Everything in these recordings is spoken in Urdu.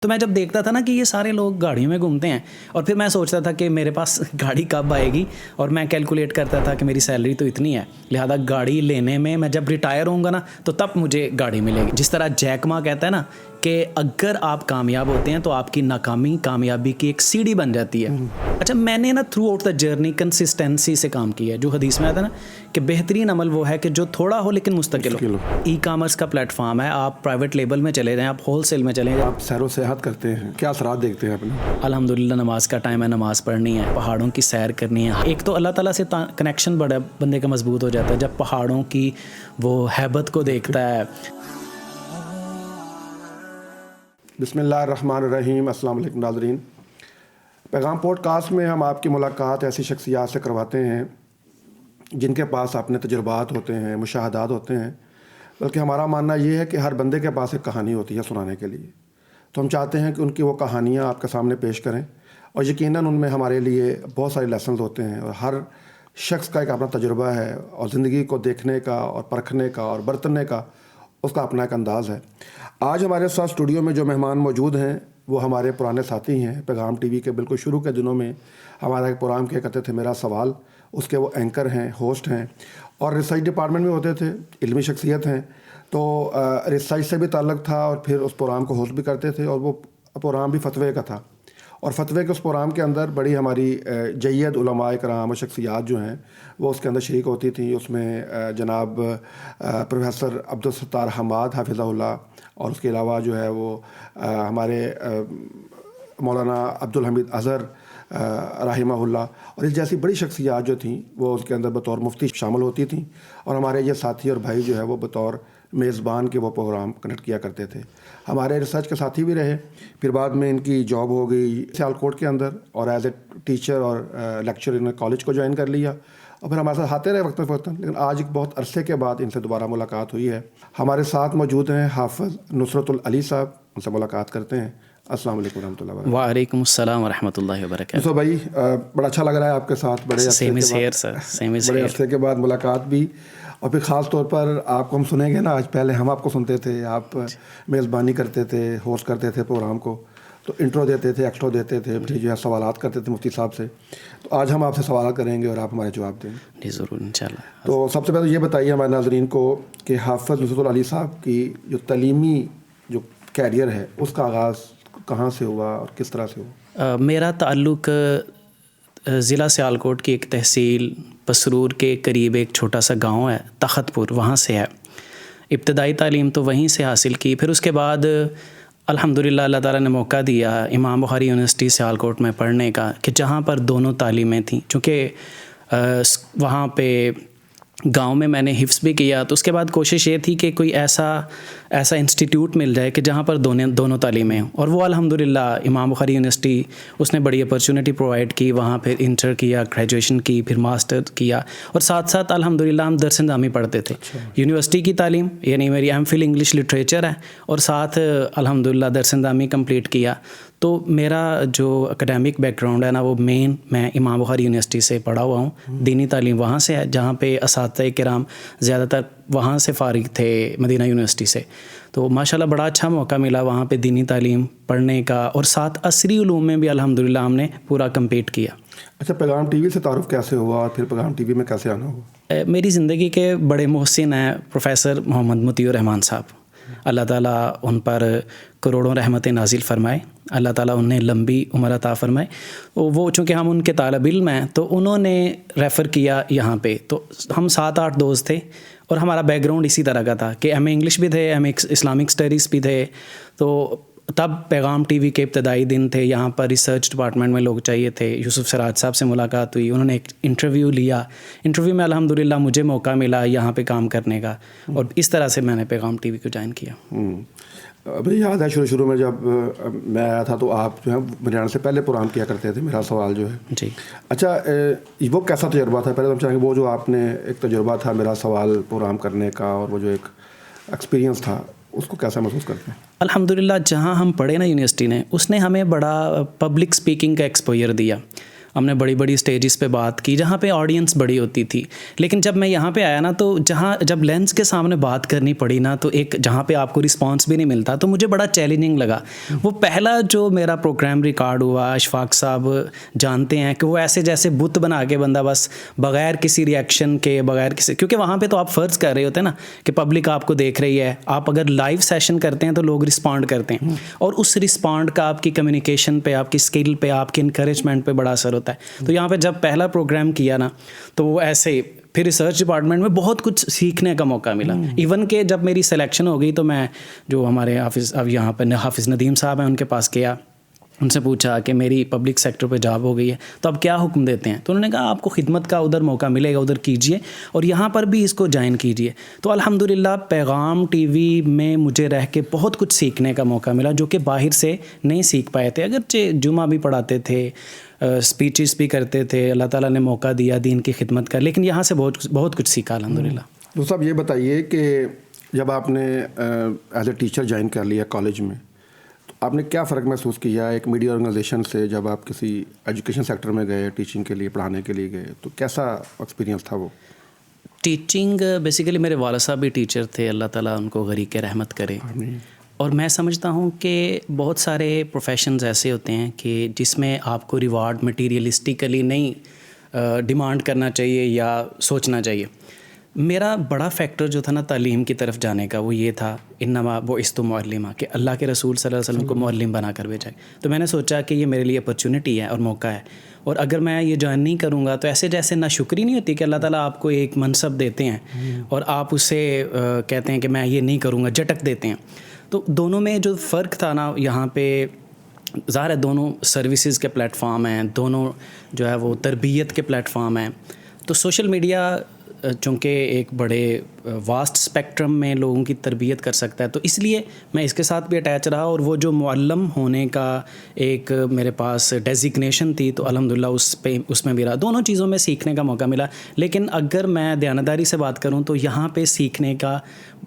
تو میں جب دیکھتا تھا نا کہ یہ سارے لوگ گاڑیوں میں گھومتے ہیں اور پھر میں سوچتا تھا کہ میرے پاس گاڑی کب آئے گی، اور میں کیلکولیٹ کرتا تھا کہ میری سیلری تو اتنی ہے، لہذا گاڑی لینے میں جب ریٹائر ہوں گا نا تو تب مجھے گاڑی ملے گی. جس طرح جیک ما کہتا ہے نا کہ اگر آپ کامیاب ہوتے ہیں تو آپ کی ناکامی کامیابی کی ایک سیڑھی بن جاتی ہے. اچھا، میں نے نا through out the journey consistency سے کام کیا ہے. جو حدیث میں آتا ہے نا کہ بہترین عمل وہ ہے کہ جو تھوڑا ہو لیکن مستقل ہو. ای کامرس کا پلیٹ فارم ہے، آپ پرائیویٹ لیبل میں چلے جائیں، آپ ہول سیل میں چلے جائیں. آپ سیر و سیاحت کرتے ہیں، کیا اثرات دیکھتے ہیں اپنے؟ الحمدللہ نماز کا ٹائم ہے، نماز پڑھنی ہے، پہاڑوں کی سیر کرنی ہے. ایک تو اللہ تعالیٰ سے کنیکشن بڑا بندے کا مضبوط ہو جاتا ہے جب پہاڑوں کی وہ ہیبت کو دیکھتا ہے. بسم اللہ الرحمن الرحیم. السلام علیکم ناظرین. پیغام پوڈ کاسٹ میں ہم آپ کی ملاقات ایسی شخصیات سے کرواتے ہیں جن کے پاس اپنے تجربات ہوتے ہیں، مشاہدات ہوتے ہیں. بلکہ ہمارا ماننا یہ ہے کہ ہر بندے کے پاس ایک کہانی ہوتی ہے سنانے کے لیے. تو ہم چاہتے ہیں کہ ان کی وہ کہانیاں آپ کے سامنے پیش کریں، اور یقیناً ان میں ہمارے لیے بہت سارے لیسنز ہوتے ہیں. اور ہر شخص کا ایک اپنا تجربہ ہے، اور زندگی کو دیکھنے کا اور پرکھنے کا اور برتنے کا اس کا اپنا ایک انداز ہے. آج ہمارے ساتھ اسٹوڈیو میں جو مہمان موجود ہیں وہ ہمارے پرانے ساتھی ہیں. پیغام ٹی وی کے بالکل شروع کے دنوں میں ہمارا ایک پروگرام کیا کرتے تھے، میرا سوال. اس کے وہ اینکر ہیں، ہوسٹ ہیں، اور ریسرچ ڈپارٹمنٹ میں ہوتے تھے، علمی شخصیت ہیں. تو ریسرچ سے بھی تعلق تھا، اور پھر اس پروگرام کو ہوسٹ بھی کرتے تھے. اور وہ پروگرام بھی فتوے کا تھا، اور فتوے کے اس پروگرام کے اندر بڑی ہماری جید علماء کرام اور شخصیات جو ہیں وہ اس کے اندر شریک ہوتی تھیں. اس میں جناب پروفیسر عبدالستار حماد حافظہ اللہ، اور اس کے علاوہ جو ہے وہ ہمارے مولانا عبدالحمید اظہر رحمہ اللہ، اور اس جیسی بڑی شخصیات جو تھیں وہ اس کے اندر بطور مفتی شامل ہوتی تھیں. اور ہمارے یہ ساتھی اور بھائی جو ہے وہ بطور میزبان کے وہ پروگرام کنڈکٹ کیا کرتے تھے. ہمارے ریسرچ کے ساتھی بھی رہے. پھر بعد میں ان کی جاب ہو گئی سیالکوٹ کے اندر، اور ایز اے ٹیچر اور لیکچر انہوں نے کالج کو جوائن کر لیا، اور پھر ہمارے ساتھ آتے رہے وقتاً فوقتاً. لیکن آج ایک بہت عرصے کے بعد ان سے دوبارہ ملاقات ہوئی ہے. ہمارے ساتھ موجود ہیں حافظ نصرت العلی صاحب. ان سے ملاقات کرتے ہیں. السلام علیکم ورحمۃ اللہ وبرکاتہ. وعلیکم السلام ورحمۃ اللہ وبرکاتہ. تو بھائی بڑا اچھا لگ رہا ہے آپ کے ساتھ، بڑے عرصے کے بعد ملاقات بھی. اور پھر خاص طور پر آپ کو ہم سنیں گے نا. آج پہلے ہم آپ کو سنتے تھے، آپ میزبانی کرتے تھے، ہوسٹ کرتے تھے پروگرام کو، تو انٹرو دیتے تھے، ایکسٹرو دیتے تھے، پھر جو ہے سوالات کرتے تھے مفتی صاحب سے. تو آج ہم آپ سے سوالات کریں گے اور آپ ہمارے جواب دیں گے. جی ضرور انشاءاللہ. تو سب سے پہلے یہ بتائیے ہمارے ناظرین کو کہ حافظ نصرت العلی صاحب کی جو تعلیمی جو کیریئر ہے اس کا آغاز کہاں سے ہوا اور کس طرح سے ہوا؟ میرا تعلق ضلع سیالکوٹ کی ایک تحصیل پسرور کے قریب ایک چھوٹا سا گاؤں ہے تخت پور، وہاں سے ہے. ابتدائی تعلیم تو وہیں سے حاصل کی. پھر اس کے بعد الحمدللہ اللہ تعالیٰ نے موقع دیا امام بخاری یونیورسٹی سیالکوٹ میں پڑھنے کا، کہ جہاں پر دونوں تعلیمیں تھیں. چونکہ وہاں پہ گاؤں میں نے حفظ بھی کیا، تو اس کے بعد کوشش یہ تھی کہ کوئی ایسا انسٹیٹیوٹ مل جائے کہ جہاں پر دونوں تعلیمیں ہوں. اور وہ الحمدللہ امام بخاری یونیورسٹی اس نے بڑی اپرچونٹی پرووائڈ کی. وہاں پھر انٹر کیا، گریجویشن کی، پھر ماسٹر کیا، اور ساتھ ساتھ الحمدللہ ہم درس نظامی پڑھتے تھے. یونیورسٹی کی تعلیم یعنی میری ایم فل انگلش لٹریچر ہے، اور ساتھ الحمدللہ درس نظامی کمپلیٹ کیا. تو میرا جو اکیڈیمک بیک گراؤنڈ ہے نا وہ میں امام بخاری یونیورسٹی سے پڑھا ہوا ہوں. دینی تعلیم وہاں سے ہے، جہاں پہ اساتذہ کرام زیادہ تر وہاں سے فارغ تھے مدینہ یونیورسٹی سے. تو ماشاءاللہ بڑا اچھا موقع ملا وہاں پہ دینی تعلیم پڑھنے کا، اور ساتھ عصری علوم میں بھی الحمدللہ ہم نے پورا کمپلیٹ کیا. اچھا، پیغام ٹی وی سے تعارف کیسے ہوا اور پھر پیغام ٹی وی میں کیسے آنا ہوا؟ میری زندگی کے بڑے محسن ہیں پروفیسر محمد مطیع الرحمان صاحب. اللہ تعالیٰ ان پر کروڑوں رحمتیں نازل فرمائے، اللہ تعالیٰ انہیں لمبی عمر عطا فرمائے. وہ چونکہ ہم ان کے طالب علم ہیں تو انہوں نے ریفر کیا یہاں پہ. تو ہم 7-8 دوست تھے، اور ہمارا بیک گراؤنڈ اسی طرح کا تھا کہ ایم اے انگلش بھی تھے، ایم اے اسلامک اسٹڈیز بھی تھے. تو تب پیغام ٹی وی کے ابتدائی دن تھے. یہاں پر ریسرچ ڈپارٹمنٹ میں لوگ چاہیے تھے. یوسف سراج صاحب سے ملاقات ہوئی، انہوں نے ایک انٹرویو لیا. انٹرویو میں الحمدللہ مجھے موقع ملا یہاں پہ کام کرنے کا، اور اس طرح سے میں نے پیغام ٹی وی کو جوائن کیا. مجھے یاد ہے شروع میں جب میں آیا تھا تو آپ جو ہے میرے آنے سے پہلے پروگرام کیا کرتے تھے میرا سوال جو ہے. جی. اچھا، وہ کیسا تجربہ تھا؟ پہلے تو ہم چاہیں گے وہ جو آپ نے ایک تجربہ تھا میرا سوال پروگرام کرنے کا، اور وہ جو ایک ایکسپیرینس تھا اس کو کیسا محسوس کرتے ہیں؟ الحمدللہ جہاں ہم پڑھے نا یونیورسٹی نے، اس نے ہمیں بڑا پبلک اسپیکنگ کا ایکسپوئر دیا. ہم نے بڑی بڑی اسٹیجز پہ بات کی جہاں پہ آڈینس بڑی ہوتی تھی. لیکن جب میں یہاں پہ آیا نا تو جب لینس کے سامنے بات کرنی پڑی نا تو ایک جہاں پہ آپ کو رسپانس بھی نہیں ملتا تو مجھے بڑا چیلنجنگ لگا. وہ پہلا جو میرا پروگرام ریکارڈ ہوا, اشفاق صاحب جانتے ہیں کہ وہ ایسے جیسے بت بنا کے بندہ بس بغیر کسی ریئیکشن کے, بغیر کسی, کیونکہ وہاں پہ تو آپ فرض کر رہے ہوتے ہیں نا کہ پبلک آپ کو دیکھ رہی ہے. آپ اگر لائیو سیشن کرتے ہیں تو لوگ رسپونڈ کرتے ہیں, اور اس رسپونڈ کا آپ کی کمیونیکیشن پہ, آپ کی اسکل پہ, آپ کی انکریجمنٹ پہ بڑا اثر ہوتا ہے. تو یہاں پہ جب پہلا پروگرام کیا نا تو وہ ایسے ہی پھر ریسرچ ڈپارٹمنٹ میں بہت کچھ سیکھنے کا موقع ملا. ایون کہ جب میری سلیکشن ہو گئی تو میں جو ہمارے حافظ اب یہاں پہ حافظ ندیم صاحب ہیں ان کے پاس گیا, ان سے پوچھا کہ میری پبلک سیکٹر پہ جاب ہو گئی ہے تو اب کیا حکم دیتے ہیں. تو انہوں نے کہا آپ کو خدمت کا ادھر موقع ملے گا, ادھر کیجئے اور یہاں پر بھی اس کو جوائن کیجئے. تو الحمدللہ پیغام ٹی وی میں مجھے رہ کے بہت کچھ سیکھنے کا موقع ملا جو کہ باہر سے نہیں سیکھ پائے تھے. اگرچہ جمعہ بھی پڑھاتے تھے, اسپیچز بھی کرتے تھے, اللہ تعالیٰ نے موقع دیا دین کی خدمت کا, لیکن یہاں سے بہت کچھ سیکھا الحمدللہ. تو صاحب یہ بتائیے کہ جب آپ نے ایز اے ٹیچر جوائن کر لیا کالج میں تو آپ نے کیا فرق محسوس کیا ایک میڈیا آرگنائزیشن سے جب آپ کسی ایجوکیشن سیکٹر میں گئے, ٹیچنگ کے لیے, پڑھانے کے لیے گئے, تو کیسا ایکسپیرینس تھا وہ؟ ٹیچنگ بیسیکلی میرے والد صاحب بھی ٹیچر تھے, اللہ تعالیٰ ان کو غریق رحمت کرے. اور میں سمجھتا ہوں کہ بہت سارے پروفیشنز ایسے ہوتے ہیں کہ جس میں آپ کو ریوارڈ مٹیریلسٹیکلی نہیں ڈیمانڈ کرنا چاہیے یا سوچنا چاہیے. میرا بڑا فیکٹر جو تھا نا تعلیم کی طرف جانے کا وہ یہ تھا انما بعثت معلما, کہ اللہ کے رسول صلی اللہ علیہ وسلم کو معلم بنا کر بھیجا. تو میں نے سوچا کہ یہ میرے لیے اپرچونٹی ہے اور موقع ہے, اور اگر میں یہ جوائن نہیں کروں گا تو ایسے جیسے ناشکری نہیں ہوتی کہ اللہ تعالیٰ آپ کو ایک منصب دیتے ہیں اور آپ اسے کہتے ہیں کہ میں یہ نہیں کروں گا, جھٹک دیتے ہیں. تو دونوں میں جو فرق تھا نا, یہاں پہ ظاہر ہے دونوں سروسز کے پلیٹ فارم ہیں, دونوں جو ہے وہ تربیت کے پلیٹ فارم ہیں. تو سوشل میڈیا چونکہ ایک بڑے واسٹ اسپیکٹرم میں لوگوں کی تربیت کر سکتا ہے تو اس لیے میں اس کے ساتھ بھی اٹیچ رہا, اور وہ جو معلم ہونے کا ایک میرے پاس ڈیزگنیشن تھی تو الحمدللہ اس میں بھی رہا. دونوں چیزوں میں سیکھنے کا موقع ملا, لیکن اگر میں دیانتداری سے بات کروں تو یہاں پہ سیکھنے کا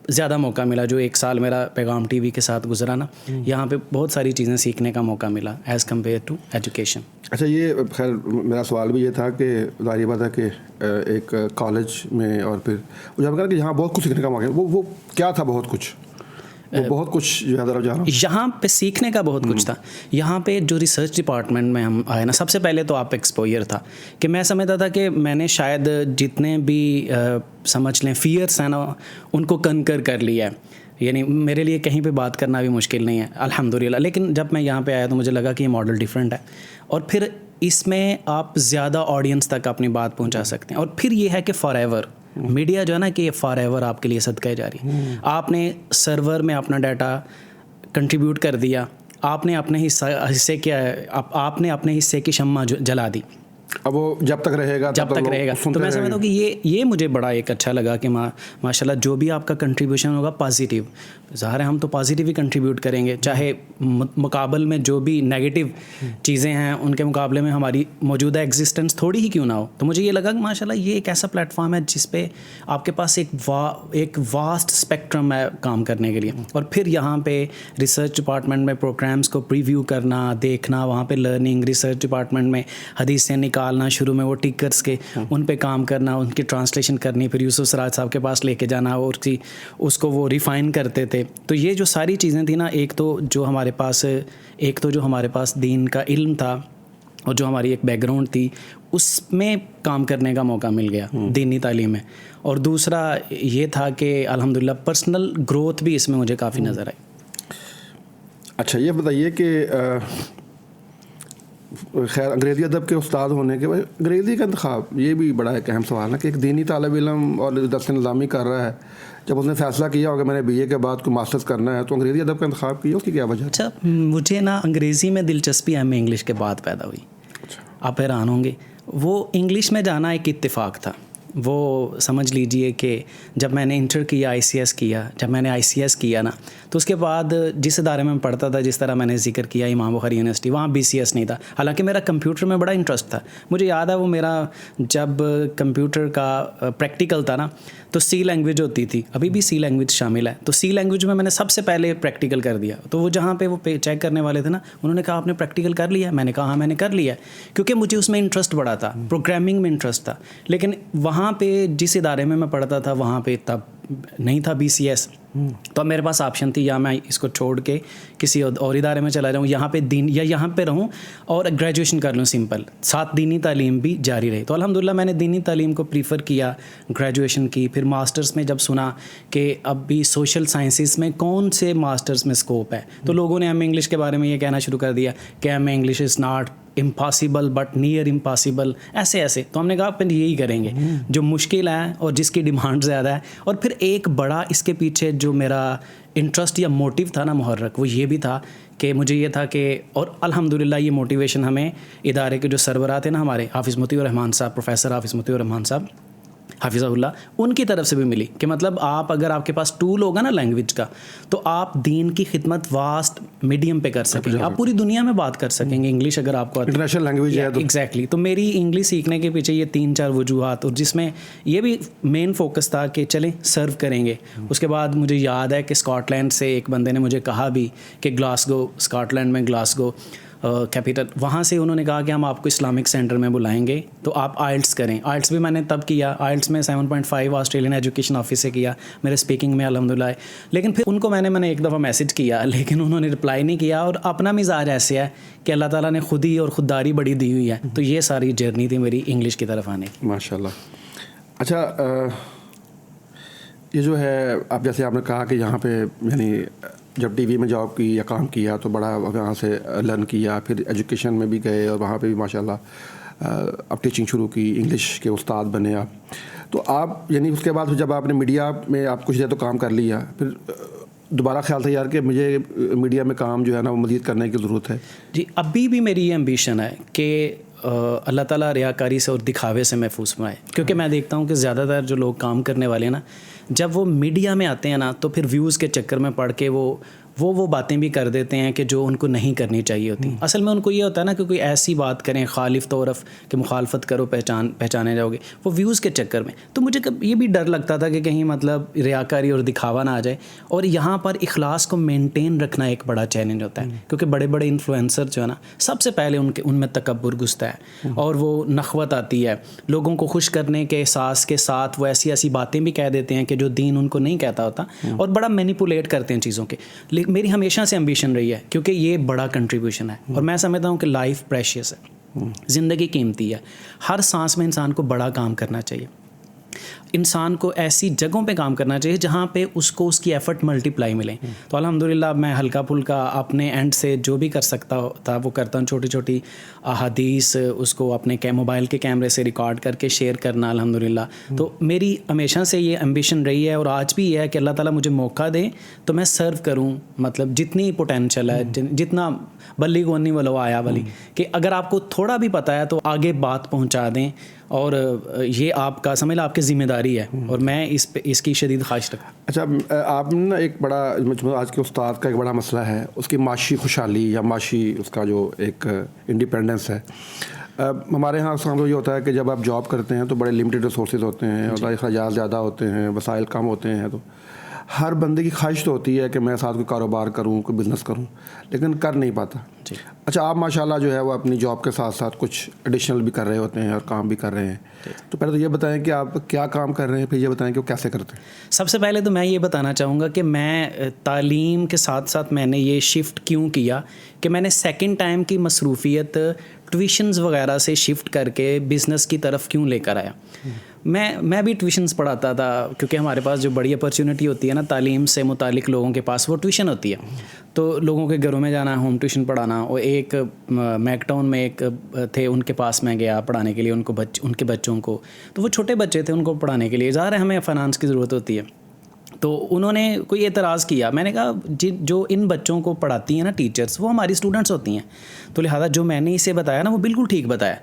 زیادہ موقع ملا. جو ایک سال میرا پیغام ٹی وی کے ساتھ گزرا نا, یہاں پہ بہت ساری چیزیں سیکھنے کا موقع ملا ایز کمپیئر ٹو ایجوکیشن. اچھا, یہ خیر میرا سوال بھی یہ تھا کہ ظاہر بات ہے کہ ایک کالج میں اور پھر جب کہا کہ یہاں بہت کچھ سیکھنے کا موقع, وہ کیا تھا بہت کچھ؟ بہت کچھ یہاں پہ سیکھنے کا بہت کچھ تھا. یہاں پہ جو ریسرچ ڈپارٹمنٹ میں ہم آئے نا, سب سے پہلے تو آپ ایکسپوئر تھا کہ میں سمجھتا تھا کہ میں نے شاید جتنے بھی سمجھ لیں فیئرس ہیں نا ان کو کنکر کر لیا ہے, یعنی میرے لیے کہیں پہ بات کرنا بھی مشکل نہیں ہے الحمدللہ. لیکن جب میں یہاں پہ آیا تو مجھے لگا کہ یہ ماڈل ڈیفرنٹ ہے, اور پھر اس میں آپ زیادہ آڈینس تک اپنی بات پہنچا سکتے ہیں. اور پھر یہ ہے کہ فار ایور میڈیا جو ہے نا کہ فار ایور آپ کے لیے صدقہ جاری. آپ نے سرور میں اپنا ڈیٹا کنٹریبیوٹ کر دیا, آپ نے اپنے حصے کیا, آپ نے اپنے حصے کی شمع جلا دی, اب وہ جب تک رہے گا. تو میں سمجھتا ہوں کہ یہ مجھے بڑا ایک اچھا لگا کہ ماشاء اللہ جو بھی آپ کا کنٹریبیوشن ہوگا پازیٹیو, ظاہر ہے ہم تو پازیٹیو ہی کنٹریبیوٹ کریں گے, چاہے مقابل میں جو بھی نیگیٹو چیزیں ہیں ان کے مقابلے میں ہماری موجودہ ایگزسٹنس تھوڑی ہی کیوں نہ ہو. تو مجھے یہ لگا کہ ماشاء اللہ یہ ایک ایسا پلیٹ فارم ہے جس پہ آپ کے پاس ایک واسٹ اسپیکٹرم ہے کام کرنے کے لیے. اور پھر یہاں پہ ریسرچ ڈپارٹمنٹ میں پروگرامس کو پریویو کرنا, دیکھنا, وہاں پہ لرننگ, ریسرچ ڈپارٹمنٹ میں حدیثیں نکالنا, شروع میں وہ ٹیکرز کے ان پہ کام کرنا, ان کی ٹرانسلیشن کرنی, پھر یوسف سراج صاحب کے پاس لے کے جانا اور اس کو وہ ریفائن کرتے تھے. تو یہ جو ساری چیزیں تھیں نا, ایک تو جو ہمارے پاس دین کا علم تھا اور جو ہماری ایک بیک گراؤنڈ تھی اس میں کام کرنے کا موقع مل گیا دینی تعلیم میں, اور دوسرا یہ تھا کہ الحمدللہ پرسنل گروتھ بھی اس میں مجھے کافی نظر آئی. اچھا, یہ بتائیے کہ خیر انگریزی ادب کے استاد ہونے کے بعد انگریزی کا انتخاب یہ بھی بڑا ایک اہم سوال ہے کہ ایک دینی طالب علم اور درس نظامی کر رہا ہے, جب اس نے فیصلہ کیا ہوگا میں نے بی اے کے بعد کوئی ماسٹرز کرنا ہے تو انگریزی ادب کا انتخاب کیا, اس کی کیا وجہ؟ اچھا, مجھے نا انگریزی میں دلچسپی ایم اے انگلش کے بعد پیدا ہوئی. آپ حیران ہوں گے, وہ انگلش میں جانا ایک اتفاق تھا. وہ سمجھ لیجئے کہ جب میں نے انٹر کیا ICS کیا، جب میں نے ICS کیا نا تو اس کے بعد جس ادارے میں پڑھتا تھا، جس طرح میں نے ذکر کیا امام بخاری یونیورسٹی، وہاں BCS نہیں تھا، حالانکہ میرا کمپیوٹر میں بڑا انٹرسٹ تھا. مجھے یاد ہے وہ میرا جب کمپیوٹر کا پریکٹیکل تھا نا تو C لینگویج ہوتی تھی، ابھی بھی C لینگویج شامل ہے، تو C لینگویج میں نے سب سے پہلے پریکٹیکل کر دیا. تو وہ جہاں پہ وہ چیک کرنے والے تھے نا انہوں نے کہا آپ نے پریکٹیکل کر لیا؟ میں نے کہا ہاں میں نے کر لیا، کیونکہ مجھے اس میں انٹرسٹ بڑا تھا، پروگرامنگ میں انٹرسٹ تھا. لیکن وہاں پہ جس ادارے میں پڑھتا تھا وہاں پہ تب نہیں تھا BCS، تو اب میرے پاس آپشن تھی یا میں اس کو چھوڑ کے کسی اور ادارے میں چلا جاؤں، یہاں پہ دین یا یہاں پہ رہوں اور گریجویشن کر لوں سمپل، ساتھ دینی تعلیم بھی جاری رہی. تو الحمدللہ میں نے دینی تعلیم کو پریفر کیا، گریجویشن کی. پھر ماسٹرز میں جب سنا کہ اب بھی سوشل سائنسز میں کون سے ماسٹرز میں اسکوپ ہے، تو لوگوں نے ہمیں انگلش کے بارے میں یہ کہنا شروع کر دیا کہ ہمیں English is not impossible but near impossible, ایسے. تو ہم نے کہا پھر یہی کریں گے جو مشکل ہے اور جس کی ڈیمانڈ زیادہ ہے. اور پھر ایک بڑا اس کے پیچھے جو میرا انٹرسٹ یا موٹیو تھا نا محرک، وہ یہ بھی تھا کہ مجھے یہ تھا کہ، اور الحمدللہ یہ موٹیویشن ہمیں ادارے کے جو سربراہ تھے نا ہمارے، حافظ مطیع الرحمان صاحب، پروفیسر حافظ مطیع الرحمان صاحب حافظہ اللہ، ان کی طرف سے بھی ملی کہ مطلب آپ اگر آپ کے پاس ٹول ہوگا نا لینگویج کا تو آپ دین کی خدمت واسٹ میڈیم پہ کر سکیں گے، آپ پوری دنیا میں بات کر سکیں گے. انگلش اگر آپ کو انٹرنیشنل لینگویج ہے ایگزیکٹلی. تو میری انگلش سیکھنے کے پیچھے یہ 3-4 وجوہات، اور جس میں یہ بھی مین فوکس تھا کہ چلیں سرو کریں گے. اس کے بعد مجھے یاد ہے کہ اسکاٹ لینڈ سے ایک بندے نے مجھے کہا بھی کہ گلاسگو، اسکاٹ لینڈ میں گلاسگو کیپیٹل، وہاں سے انہوں نے کہا کہ ہم آپ کو اسلامک سینٹر میں بلائیں گے تو آپ آئلٹس کریں. آئلٹس بھی میں نے تب کیا، آئلٹس میں 7.5 آسٹریلین ایجوکیشن آفس سے کیا، میرے اسپیکنگ میں الحمدللہ ہے. لیکن پھر ان کو میں نے ایک دفعہ میسج کیا لیکن انہوں نے رپلائی نہیں کیا، اور اپنا مزاج ایسے ہے کہ اللہ تعالیٰ نے خود ہی اور خودداری بڑی دی ہوئی ہے. تو یہ ساری جرنی تھی میری انگلش کی طرف آنے کی. ماشاء اللہ. اچھا، یہ جو ہے آپ جیسے آپ نے کہا کہ یہاں پہ یعنی جب ٹی وی میں جاب کی یا کام کیا تو بڑا وہاں سے لرن کیا، پھر ایجوکیشن میں بھی گئے اور وہاں پہ بھی ماشاء اللہ اب ٹیچنگ شروع کی، انگلش کے استاد بنے آپ. تو آپ یعنی اس کے بعد جب آپ نے میڈیا میں آپ کچھ دیر تو کام کر لیا، پھر دوبارہ خیال تھا یار کہ مجھے میڈیا میں کام جو ہے نا وہ مزید کرنے کی ضرورت ہے؟ جی ابھی بھی میری یہ امبیشن ہے کہ اللہ تعالیٰ ریاکاری سے اور دکھاوے سے محفوظ فرمائے، کیونکہ میں دیکھتا ہوں کہ زیادہ تر جو لوگ کام کرنے والے ہیں نا، جب وہ میڈیا میں آتے ہیں نا تو پھر ویوز کے چکر میں پڑھ کے وہ باتیں بھی کر دیتے ہیں کہ جو ان کو نہیں کرنی چاہیے ہوتی. اصل میں ان کو یہ ہوتا ہے نا کہ کوئی ایسی بات کریں خالف طورف کہ مخالفت کرو پہچانے جاؤ گے، وہ ویوز کے چکر میں. تو مجھے یہ بھی ڈر لگتا تھا کہ کہیں مطلب ریاکاری اور دکھاوا نہ آ جائے. اور یہاں پر اخلاص کو مینٹین رکھنا ایک بڑا چیلنج ہوتا ہے، کیونکہ بڑے بڑے انفلوئنسر جو ہے نا سب سے پہلے ان میں تکبر گھستا ہے اور وہ نخوت آتی ہے. لوگوں کو خوش کرنے کے احساس کے ساتھ وہ ایسی باتیں بھی کہہ دیتے ہیں کہ جو دین ان کو نہیں کہتا ہوتا، اور بڑا مینیپولیٹ کرتے ہیں چیزوں کے. میری ہمیشہ سے امبیشن رہی ہے کیونکہ یہ بڑا کنٹریبیوشن ہے، اور میں سمجھتا ہوں کہ لائف پریشیس ہے، زندگی قیمتی ہے، ہر سانس میں انسان کو بڑا کام کرنا چاہیے. انسان کو ایسی جگہوں پہ کام کرنا چاہیے جہاں پہ اس کو اس کی ایفرٹ ملٹیپلائی ملیں. تو الحمدللہ میں ہلکا پھلکا اپنے اینڈ سے جو بھی کر سکتا تھا وہ کرتا ہوں. چھوٹی چھوٹی احادیث اس کو اپنے موبائل کے کیمرے سے ریکارڈ کر کے شیئر کرنا الحمدللہ. تو میری ہمیشہ سے یہ امبیشن رہی ہے، اور آج بھی یہ ہے کہ اللہ تعالیٰ مجھے موقع دے تو میں سرو کروں، مطلب جتنی پوٹینشیل ہے، جتنا بلی گونی ولو آیا والی، کہ اگر آپ کو تھوڑا بھی پتہ ہے تو آگے بات پہنچا دیں. اور یہ آپ کا سمجھ لیں آپ کی ذمہ داری ہے، اور میں اس کی شدید خواہش رکھتا ہوں. اچھا، آپ نے نا ایک بڑا آج کے استاد کا ایک بڑا مسئلہ ہے اس کی معاشی خوشحالی یا معاشی اس کا جو ایک انڈیپینڈنس ہے. ہمارے یہاں اس کا یہ ہوتا ہے کہ جب آپ جاب کرتے ہیں تو بڑے لمیٹڈ ریسورسز ہوتے ہیں اور اخراجات زیادہ ہوتے ہیں، وسائل کم ہوتے ہیں. تو ہر بندے کی خواہش تو ہوتی ہے کہ میں ساتھ کوئی کاروبار کروں، کوئی بزنس کروں، لیکن کر نہیں پاتا. جی. اچھا، آپ ماشاءاللہ جو ہے وہ اپنی جاب کے ساتھ ساتھ کچھ ایڈیشنل بھی کر رہے ہوتے ہیں اور کام بھی کر رہے ہیں. تو پہلے تو یہ بتائیں کہ آپ کیا کام کر رہے ہیں، پھر یہ بتائیں کہ وہ کیسے کرتے ہیں. سب سے پہلے تو میں یہ بتانا چاہوں گا کہ میں تعلیم کے ساتھ ساتھ میں نے یہ شفٹ کیوں کیا کہ میں نے سیکنڈ ٹائم کی مصروفیت ٹیوشنز وغیرہ سے شفٹ کر کے بزنس کی طرف کیوں لے کر آیا. میں بھی ٹیوشنز پڑھاتا تھا، کیونکہ ہمارے پاس جو بڑی اپرچونٹی ہوتی ہے نا تعلیم سے متعلق لوگوں کے پاس، وہ ٹیوشن ہوتی ہے. تو لوگوں کے گھروں میں جانا، ہوم ٹیوشن پڑھانا. اور ایک میک ٹاؤن میں ایک تھے، ان کے پاس میں گیا پڑھانے کے لیے ان کے بچوں کو. تو وہ چھوٹے بچے تھے، ان کو پڑھانے کے لیے ظاہر ہے ہمیں فائنانس کی ضرورت ہوتی ہے. تو انہوں نے کوئی اعتراض کیا. میں نے کہا جو ان بچوں کو پڑھاتی ہیں نا ٹیچرز، وہ ہماری اسٹوڈنٹس ہوتی ہیں، تو لہٰذا جو میں نے اسے بتایا نا وہ بالکل ٹھیک بتایا.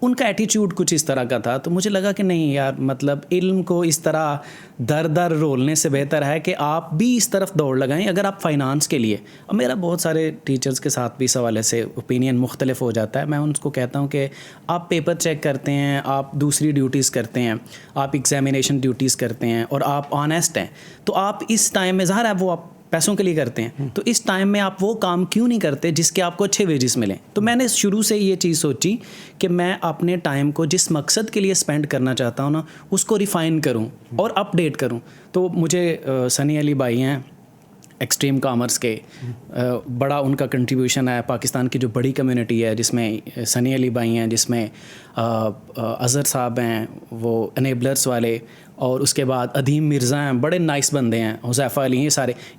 ان کا ایٹیچیوڈ کچھ اس طرح کا تھا. تو مجھے لگا کہ نہیں یار, مطلب علم کو اس طرح در در رولنے سے بہتر ہے کہ آپ بھی اس طرف دوڑ لگائیں. اگر آپ فائنانس کے لیے, اور میرا بہت سارے ٹیچرز کے ساتھ بھی اس حوالے سے اوپینین مختلف ہو جاتا ہے, میں ان کو کہتا ہوں کہ آپ پیپر چیک کرتے ہیں, آپ دوسری ڈیوٹیز کرتے ہیں, آپ ایگزامینیشن ڈیوٹیز کرتے ہیں, اور آپ آنیسٹ ہیں, تو آپ اس ٹائم میں, ظاہر ہے وہ آپ پیسوں کے لیے کرتے ہیں, تو اس ٹائم میں آپ وہ کام کیوں نہیں کرتے جس کے آپ کو اچھے ویجز ملیں. تو میں نے شروع سے یہ چیز سوچی کہ میں اپنے ٹائم کو جس مقصد کے لیے اسپینڈ کرنا چاہتا ہوں نا, اس کو ریفائن کروں اور اپ ڈیٹ کروں. تو مجھے سنی علی بھائی ہیں ایکسٹریم کامرس کے, بڑا ان کا کنٹریبیوشن ہے. پاکستان کی جو بڑی کمیونٹی ہے جس میں سنی علی بھائی ہیں, جس میں اظہر صاحب ہیں وہ انیبلرس والے, اور اس کے بعد ادیم مرزا ہیں, بڑے نائس بندے ہیں, حذیفہ علی,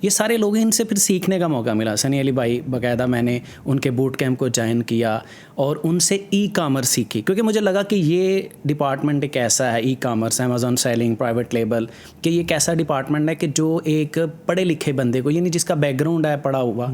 یہ سارے لوگ ہیں. ان سے پھر سیکھنے کا موقع ملا. سنی علی بھائی باقاعدہ میں نے ان کے بوٹ کیمپ کو جوائن کیا اور ان سے ای کامرس سیکھی, کیونکہ مجھے لگا کہ یہ ڈپارٹمنٹ ایک ایسا ہے, e commerce, Amazon selling, private label, کہ یہ ایک ایسا ڈپارٹمنٹ ہے کہ جو ایک پڑھے لکھے بندے کو, یعنی جس کا بیک گراؤنڈ ہے پڑھا ہوا,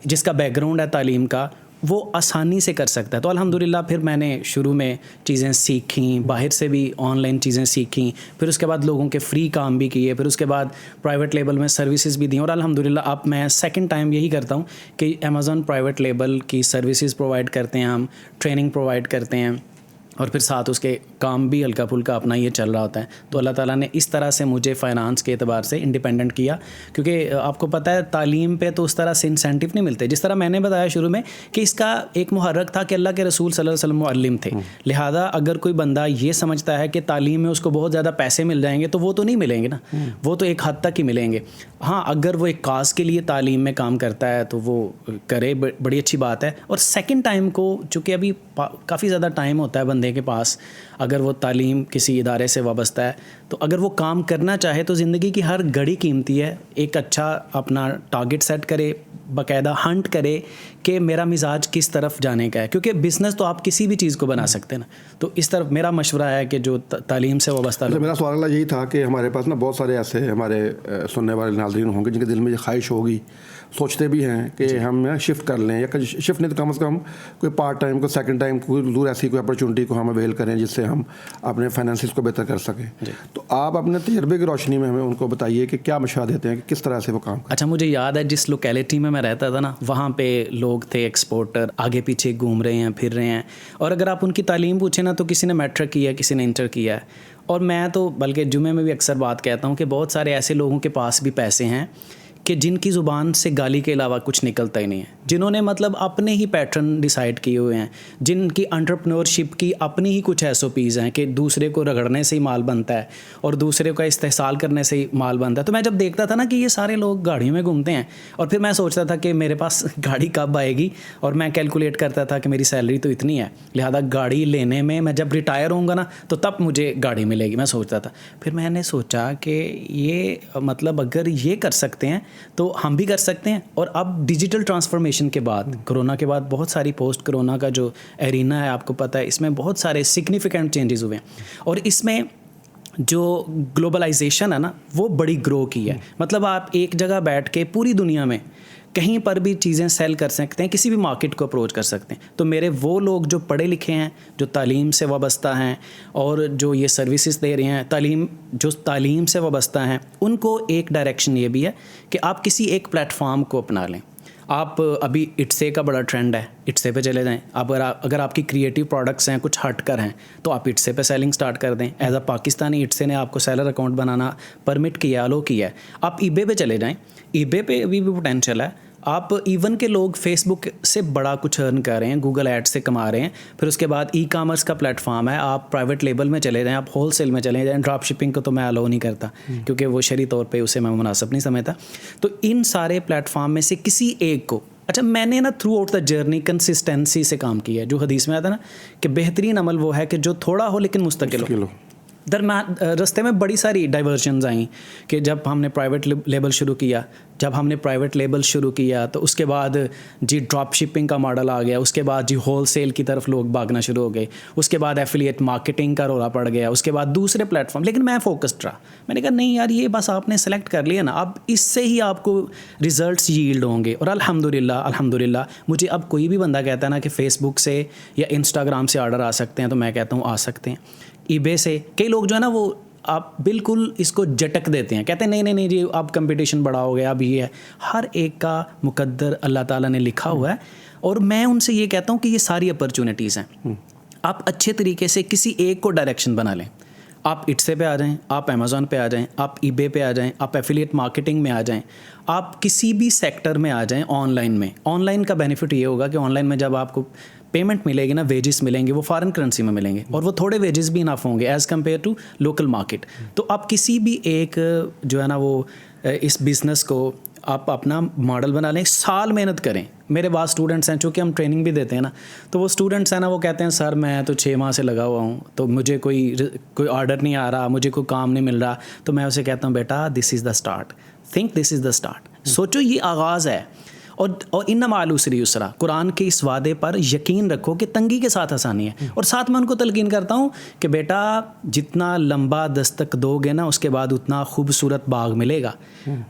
جس کا بیک گراؤنڈ ہے تعلیم کا, وہ آسانی سے کر سکتا ہے. تو الحمدللہ پھر میں نے شروع میں چیزیں سیکھیں, باہر سے بھی آن لائن چیزیں سیکھیں, پھر اس کے بعد لوگوں کے فری کام بھی کیے, پھر اس کے بعد پرائیویٹ لیبل میں سروسز بھی دیں, اور الحمدللہ اب میں سیکنڈ ٹائم یہی کرتا ہوں کہ امیزون پرائیویٹ لیبل کی سروسز پرووائڈ کرتے ہیں, ہم ٹریننگ پرووائڈ کرتے ہیں, اور پھر ساتھ اس کے کام بھی ہلکا پھلکا اپنا یہ چل رہا ہوتا ہے. تو اللہ تعالیٰ نے اس طرح سے مجھے فائنانس کے اعتبار سے انڈیپینڈنٹ کیا, کیونکہ آپ کو پتہ ہے تعلیم پہ تو اس طرح سے انسینٹیو نہیں ملتے. جس طرح میں نے بتایا شروع میں کہ اس کا ایک محرک تھا کہ اللہ کے رسول صلی اللہ علیہ وسلم معلم تھے, لہٰذا اگر کوئی بندہ یہ سمجھتا ہے کہ تعلیم میں اس کو بہت زیادہ پیسے مل جائیں گے تو وہ تو نہیں ملیں گے نا, وہ تو ایک حد تک ہی ملیں گے. ہاں اگر وہ ایک کاز کے لیے تعلیم میں کام کرتا ہے تو وہ کرے, بڑی اچھی بات ہے. اور سیکنڈ ٹائم کو, چونکہ ابھی کافی زیادہ ٹائم ہوتا ہے بندے کے پاس, اگر وہ تعلیم کسی ادارے سے وابستہ ہے, تو اگر وہ کام کرنا چاہے تو زندگی کی ہر گھڑی قیمتی ہے. ایک اچھا اپنا ٹارگٹ سیٹ کرے, باقاعدہ ہنٹ کرے کہ میرا مزاج کس طرف جانے کا ہے, کیونکہ بزنس تو آپ کسی بھی چیز کو بنا سکتے ہیں نا. تو اس طرف میرا مشورہ ہے کہ جو تعلیم سے وابستہ لوگ. میرا سوال یہی تھا کہ ہمارے پاس نا بہت سارے ایسے ہمارے سننے والے ناظرین ہوں گے جن کے دل میں یہ خواہش ہوگی, سوچتے بھی ہیں کہ ہم شفٹ کر لیں, یا شفٹ نہیں تو کم از کم کوئی پارٹ ٹائم کو, سیکنڈ ٹائم کوئی دور ایسی کوئی اپرچونٹی کو ہم اویل کریں جس سے ہم اپنے فائنانسز کو بہتر کر سکیں. تو آپ اپنے تجربے کی روشنی میں ہمیں ان کو بتائیے کہ کیا مشورہ دیتے ہیں کہ کس طرح سے وہ کام کریں. اچھا, مجھے یاد ہے جس لوکیلٹی میں رہتا تھا نا, وہاں پہ لوگ تھے ایکسپورٹر, آگے پیچھے گھوم رہے ہیں, پھر رہے ہیں, اور اگر آپ ان کی تعلیم پوچھیں نا تو کسی نے میٹرک کیا ہے, کسی نے انٹر کیا ہے. اور میں تو بلکہ جمعے میں بھی اکثر بات کہتا ہوں کہ بہت سارے ایسے لوگوں کے پاس بھی پیسے ہیں کہ جن کی زبان سے گالی کے علاوہ کچھ نکلتا ہی نہیں ہے, جنہوں نے مطلب اپنے ہی پیٹرن ڈیسائیڈ کیے ہوئے ہیں, جن کی انٹرپرینورشپ کی اپنی ہی کچھ SOPs ہیں کہ دوسرے کو رگڑنے سے ہی مال بنتا ہے اور دوسرے کا استحصال کرنے سے ہی مال بنتا ہے. تو میں جب دیکھتا تھا نا کہ یہ سارے لوگ گاڑیوں میں گھومتے ہیں, اور پھر میں سوچتا تھا کہ میرے پاس گاڑی کب آئے گی, اور میں کیلکولیٹ کرتا تھا کہ میری سیلری تو اتنی ہے, لہذا گاڑی لینے میں جب ریٹائر ہوں گا نا تو تب مجھے گاڑی ملے گی, میں سوچتا تھا. پھر میں نے سوچا کہ یہ مطلب اگر یہ کر سکتے ہیں تو ہم بھی کر سکتے ہیں. اور اب ڈیجیٹل ٹرانسفارمیشن کے بعد, کرونا کے بعد بہت ساری پوسٹ کرونا کا جو ایرینا ہے آپ کو پتہ ہے, اس میں بہت سارے سگنیفیکنٹ چینجز ہوئے ہیں, اور اس میں جو گلوبلائزیشن ہے نا وہ بڑی گرو کی ہے. مطلب آپ ایک جگہ بیٹھ کے پوری دنیا میں کہیں پر بھی چیزیں سیل کر سکتے ہیں, کسی بھی مارکیٹ کو اپروچ کر سکتے ہیں. تو میرے وہ لوگ جو پڑھے لکھے ہیں, جو تعلیم سے وابستہ ہیں, اور جو یہ سروسز دے رہے ہیں, جو تعلیم سے وابستہ ہیں, ان کو ایک ڈائریکشن یہ بھی ہے کہ آپ کسی ایک پلیٹ فارم کو اپنا لیں. آپ ابھی اٹسے کا بڑا ٹرینڈ ہے, اٹسے پہ چلے جائیں. اگر آپ کی کریٹیو پروڈکٹس ہیں, کچھ ہٹ کر ہیں, تو آپ اٹسے پہ سیلنگ سٹارٹ کر دیں. ایز اے پاکستانی اٹسے نے آپ کو سیلر اکاؤنٹ بنانا پرمٹ کیا, الو کیا ہے. آپ ای بے پہ چلے جائیں, ای بے پہ ابھی بھی پوٹینشیل ہے. آپ ایون کے لوگ فیس بک سے بڑا کچھ ارن کر رہے ہیں, گوگل ایڈ سے کما رہے ہیں. پھر اس کے بعد ای کامرس کا پلیٹ فارم ہے, آپ پرائیویٹ لیبل میں چلے جائیں, آپ ہول سیل میں چلے جائیں. ڈراپ شپنگ کو تو میں الاؤ نہیں کرتا کیونکہ وہ شرعی طور پہ اسے میں مناسب نہیں سمجھتا. تو ان سارے پلیٹ فارم میں سے کسی ایک کو, اچھا میں نے نا through out the journey consistency سے کام کیا ہے. جو حدیث میں آتا ہے نا کہ بہترین عمل وہ ہے کہ جو تھوڑا ہو لیکن مستقل ہو. درمیان رستے میں بڑی ساری ڈائیورشنز آئیں کہ جب ہم نے پرائیویٹ لیبل شروع کیا تو اس کے بعد جی ڈراپ شپنگ کا ماڈل آ گیا, اس کے بعد جی ہول سیل کی طرف لوگ بھاگنا شروع ہو گئے, اس کے بعد ایفیلیٹ مارکیٹنگ کا رولا پڑ گیا, اس کے بعد دوسرے پلیٹ فارم. لیکن میں فوکسڈ رہا, میں نے کہا نہیں یار یہ بس آپ نے سلیکٹ کر لیا نا, اب اس سے ہی آپ کو ریزلٹس ییلڈ ہوں گے. اور الحمدللہ مجھے اب کوئی بھی بندہ کہتا ہے نا کہ فیس بک سے یا انسٹاگرام سے آرڈر آ سکتے ہیں, تو میں کہتا ہوں آ سکتے ہیں. ای بے سے کئی لوگ جو ہے نا وہ آپ بالکل اس کو جھٹک دیتے ہیں, کہتے ہیں نہیں جی اب کمپٹیشن بڑا ہو گیا, اب یہ ہے. ہر ایک کا مقدر اللہ تعالیٰ نے لکھا ہوا ہے, اور میں ان سے یہ کہتا ہوں کہ یہ ساری اپرچونیٹیز ہیں. آپ اچھے طریقے سے کسی ایک کو ڈائریکشن بنا لیں. آپ اٹسے پہ آ جائیں, آپ امیزون پہ آ جائیں, آپ ای بے پہ آ جائیں, آپ ایفیلیٹ مارکیٹنگ میں آ جائیں, آپ کسی بھی سیکٹر میں آ جائیں. آن لائن میں, آن لائن کا بینیفٹ یہ ہوگا کہ آن لائن میں جب آپ کو پیمنٹ ملے گی نا, ویجز ملیں گے, وہ فارن کرنسی میں ملیں گے, اور وہ تھوڑے ویجز بھی انف ہوں گے as compare to local market. تو آپ کسی بھی ایک جو ہے نا وہ اس بزنس کو آپ اپنا ماڈل بنا لیں, سال محنت کریں. میرے بعض اسٹوڈنٹس ہیں, چونکہ ہم ٹریننگ بھی دیتے ہیں نا, تو وہ اسٹوڈنٹس ہیں نا وہ کہتے ہیں سر میں تو 6 ماہ سے لگا ہوا ہوں, تو مجھے کوئی آرڈر نہیں آ رہا, مجھے کوئی کام نہیں مل رہا. تو میں اسے کہتا ہوں بیٹا this is the start, think this is the start. سوچو یہ آغاز ہے, اور ان مع العسر یسرا, قرآن کے اس وعدے پر یقین رکھو کہ تنگی کے ساتھ آسانی ہے. اور ساتھ میں ان کو تلقین کرتا ہوں کہ بیٹا جتنا لمبا دستک دو گے نا, اس کے بعد اتنا خوبصورت باغ ملے گا.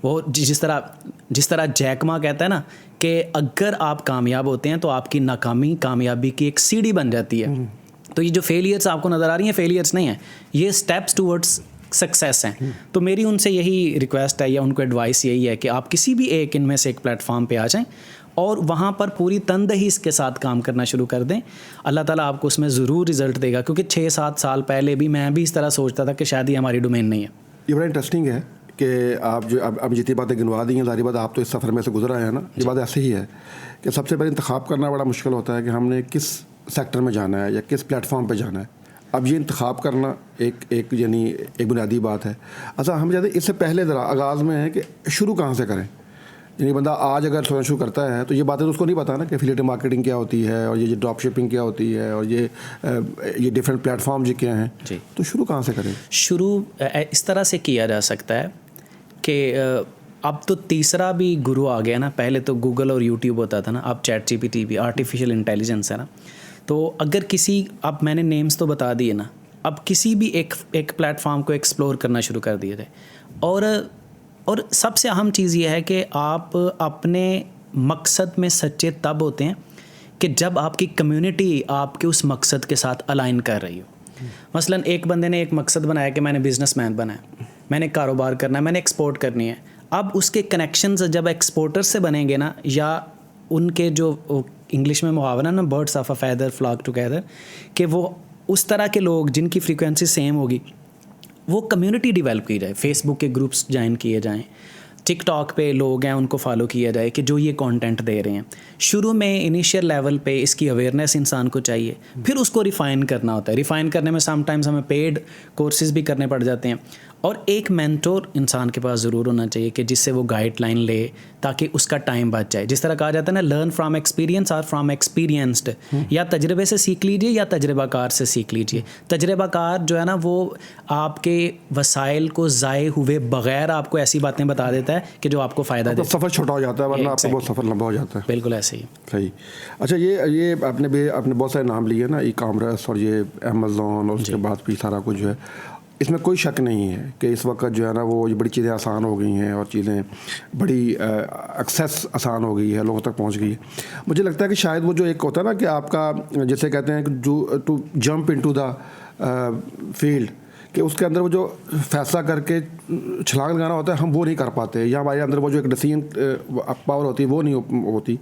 وہ جس طرح جیک ما کہتا ہے نا کہ اگر آپ کامیاب ہوتے ہیں تو آپ کی ناکامی کامیابی کی ایک سیڑھی بن جاتی ہے. تو یہ جو فیلئرس آپ کو نظر آ رہی ہیں, فیلئرس نہیں ہیں, یہ اسٹیپس ٹورڈس سکسیس ہیں. تو میری ان سے یہی ریکویسٹ ہے یا ان کو ایڈوائس یہی ہے کہ آپ کسی بھی ایک ان میں سے ایک پلیٹ فارم پہ آ جائیں اور وہاں پر پوری تندہی اس کے ساتھ کام کرنا شروع کر دیں. اللہ تعالیٰ آپ کو اس میں ضرور رزلٹ دے گا, کیونکہ 6-7 سال پہلے بھی میں بھی اس طرح سوچتا تھا کہ شاید یہ ہماری ڈومین نہیں ہے. یہ بڑا انٹرسٹنگ ہے کہ آپ جو اب جتنی باتیں گنوا دی ہیں, ظاہری بات آپ تو اس سفر میں سے گزرا ہے نا, یہ بات ایسے ہی ہے کہ سب سے پہلے انتخاب کرنا بڑا مشکل ہوتا ہے کہ ہم نے کس سیکٹر میں جانا ہے یا کس پلیٹ فارم پہ جانا ہے. اب یہ انتخاب کرنا ایک یعنی ایک بنیادی بات ہے. اچھا ہم چاہتے ہیں اس سے پہلے ذرا آغاز میں ہے کہ شروع کہاں سے کریں. یعنی بندہ آج اگر سوچنا شروع کرتا ہے تو یہ باتیں تو اس کو نہیں پتا نا کہ ایفیلیٹ مارکیٹنگ کیا ہوتی ہے, اور یہ ڈراپ شپنگ کیا ہوتی ہے, اور یہ ڈفرینٹ پلیٹ فارم جی کیا ہیں. جی, تو شروع کہاں سے کریں؟ شروع اس طرح سے کیا جا سکتا ہے کہ اب تو تیسرا بھی گرو آ گیا نا. پہلے تو گوگل اور یوٹیوب ہوتا تھا نا, اب چیٹ جی پی ٹی بھی, آرٹیفیشیل انٹیلیجنس ہے نا. تو اگر کسی, اب میں نے نیمز تو بتا دیے نا, اب کسی بھی ایک پلیٹ فارم کو ایکسپلور کرنا شروع کر دیے تھے. اور سب سے اہم چیز یہ ہے کہ آپ اپنے مقصد میں سچے تب ہوتے ہیں کہ جب آپ کی کمیونٹی آپ کے اس مقصد کے ساتھ الائن کر رہی ہو. مثلاً ایک بندے نے ایک مقصد بنایا کہ میں نے بزنس مین بنا ہے, میں نے کاروبار کرنا ہے, میں نے ایکسپورٹ کرنی ہے. اب اس کے کنیکشنز جب ایکسپورٹر سے بنیں گے نا, یا ان کے جو انگلش میں محاورہ نا birds of a feather flock together, کہ وہ اس طرح کے لوگ جن کی فریکوینسی سیم ہوگی, وہ کمیونٹی ڈیولپ کی جائے. فیس بک کے گروپس جوائن کیے جائیں, ٹک ٹاک پہ لوگ ہیں ان کو فالو کیا جائے کہ جو یہ کانٹینٹ دے رہے ہیں. شروع میں انیشیل لیول پہ اس کی اویئرنیس انسان کو چاہیے, پھر اس کو ریفائن کرنا ہوتا ہے. ریفائن کرنے میں سم ٹائمز ہمیں پیڈ کورسز بھی کرنے پڑ جاتے ہیں, اور ایک مینٹور انسان کے پاس ضرور ہونا چاہیے کہ جس سے وہ گائیڈ لائن لے تاکہ اس کا ٹائم بچ جائے. جس طرح کہا جاتا ہے نا, لرن فرام ایکسپیرینس اور فرام ایکسپیرینسڈ, یا تجربے سے سیکھ لیجیے یا تجربہ کار سے سیکھ لیجیے. تجربہ کار جو ہے نا وہ آپ کے وسائل کو ضائع ہوئے بغیر آپ کو ایسی باتیں بتا دیتا ہے کہ جو آپ کو فائدہ دے. سفر چھوٹا ہو جاتا ہے, ورنہ آپ کا بہت سفر لمبا ہو جاتا ہے. بالکل ایسے ہی. صحیح. اچھا یہ آپ نے بہت سارے نام لیے نا, ای کامرس اور یہ امیزون, اور اس کے بعد بھی سارا کچھ جو ہے, اس میں کوئی شک نہیں ہے کہ اس وقت جو ہے نا وہ یہ بڑی چیزیں آسان ہو گئی ہیں, اور چیزیں بڑی ایکسیس آسان ہو گئی ہے, لوگوں تک پہنچ گئی ہے. مجھے لگتا ہے کہ شاید وہ جو ایک ہوتا ہے نا کہ آپ کا جیسے کہتے ہیں کہ to jump into the field, کہ اس کے اندر وہ جو فیصلہ کر کے چھلانگ لگانا ہوتا ہے, ہم وہ نہیں کر پاتے, یا ہمارے اندر وہ جو ایک ڈیسیژن پاور ہوتی ہے وہ نہیں ہوتی.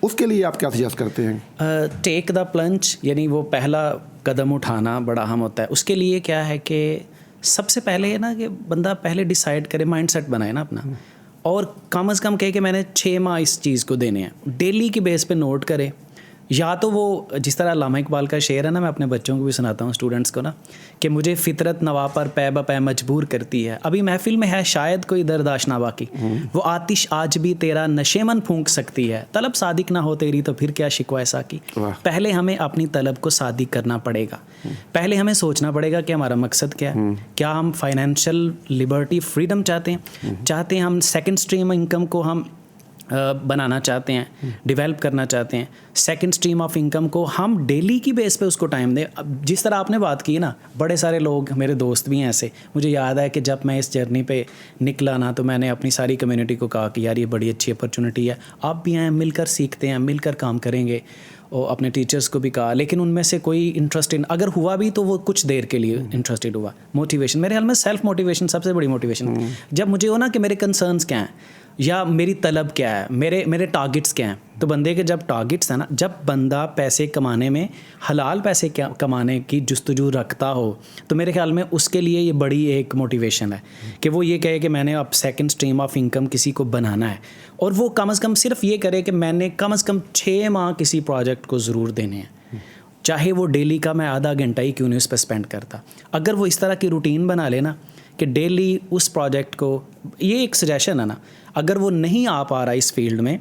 اس کے لیے آپ کیا سجیسٹ کرتے ہیں؟ ٹیک دا پلنج, یعنی وہ پہلا قدم اٹھانا بڑا اہم ہوتا ہے. اس کے لیے کیا ہے کہ سب سے پہلے یہ نا کہ بندہ پہلے ڈیسائیڈ کرے, مائنڈ سیٹ بنائے نا اپنا, اور کم از کم کہے کہ میں نے 6 ماہ اس چیز کو دینے ہیں. ڈیلی کی بیس پہ نوٹ کرے, یا تو وہ جس طرح علامہ اقبال کا شعر ہے نا, میں اپنے بچوں کو بھی سناتا ہوں, اسٹوڈنٹس کو نا, کہ مجھے فطرت نوا پر پے بپے مجبور کرتی ہے, ابھی محفل میں ہے شاید کوئی درد آشنا باقی, وہ آتش آج بھی تیرا نشے من پھونک سکتی ہے, طلب صادق نہ ہو تیری تو پھر کیا شکوہ ساقی. پہلے ہمیں اپنی طلب کو صادق کرنا پڑے گا, پہلے ہمیں سوچنا پڑے گا کہ ہمارا مقصد کیا ہے. کیا ہم فائنینشیل لبرٹی فریڈم چاہتے ہیں ہم سیکنڈ اسٹریم انکم کو ہم بنانا چاہتے ہیں, ڈیولپ کرنا چاہتے ہیں, سیکنڈ اسٹریم آف انکم کو ہم ڈیلی کی بیس پہ اس کو ٹائم دیں. اب جس طرح آپ نے بات کی نا, بڑے سارے لوگ میرے دوست بھی ہیں ایسے. مجھے یاد ہے کہ جب میں اس جرنی پہ نکلا نا, تو میں نے اپنی ساری کمیونٹی کو کہا کہ یار یہ بڑی اچھی اپرچونٹی ہے, آپ بھی آئیں, مل کر سیکھتے ہیں, مل کر کام کریں گے. اور اپنے ٹیچرس کو بھی کہا, لیکن ان میں سے کوئی انٹرسٹ اگر ہوا بھی تو وہ کچھ دیر کے لیے انٹرسٹڈ ہوا. موٹیویشن میرے خیال میں سیلف موٹیویشن سب سے بڑی موٹیویشن. جب مجھے ہو نا کہ میرے کنسرنس کیا ہیں یا میری طلب کیا ہے, میرے ٹارگٹس کیا ہیں, تو بندے کے جب ٹارگٹس ہیں نا, جب بندہ پیسے کمانے میں حلال پیسے کمانے کی جستجو رکھتا ہو, تو میرے خیال میں اس کے لیے یہ بڑی ایک موٹیویشن ہے کہ وہ یہ کہے کہ میں نے اب سیکنڈ اسٹریم آف انکم کسی کو بنانا ہے, اور وہ کم از کم صرف یہ کرے کہ میں نے کم از کم 6 ماہ کسی پروجیکٹ کو ضرور دینے ہیں, چاہے وہ ڈیلی کا میں آدھا گھنٹہ ہی کیوں نہیں اس پہ اسپینڈ کرتا. اگر وہ اس طرح کی روٹین بنا لے نا کہ ڈیلی اس پروجیکٹ کو, یہ ایک سجیشن ہے نا, اگر وہ نہیں آ پا رہا اس فیلڈ میں,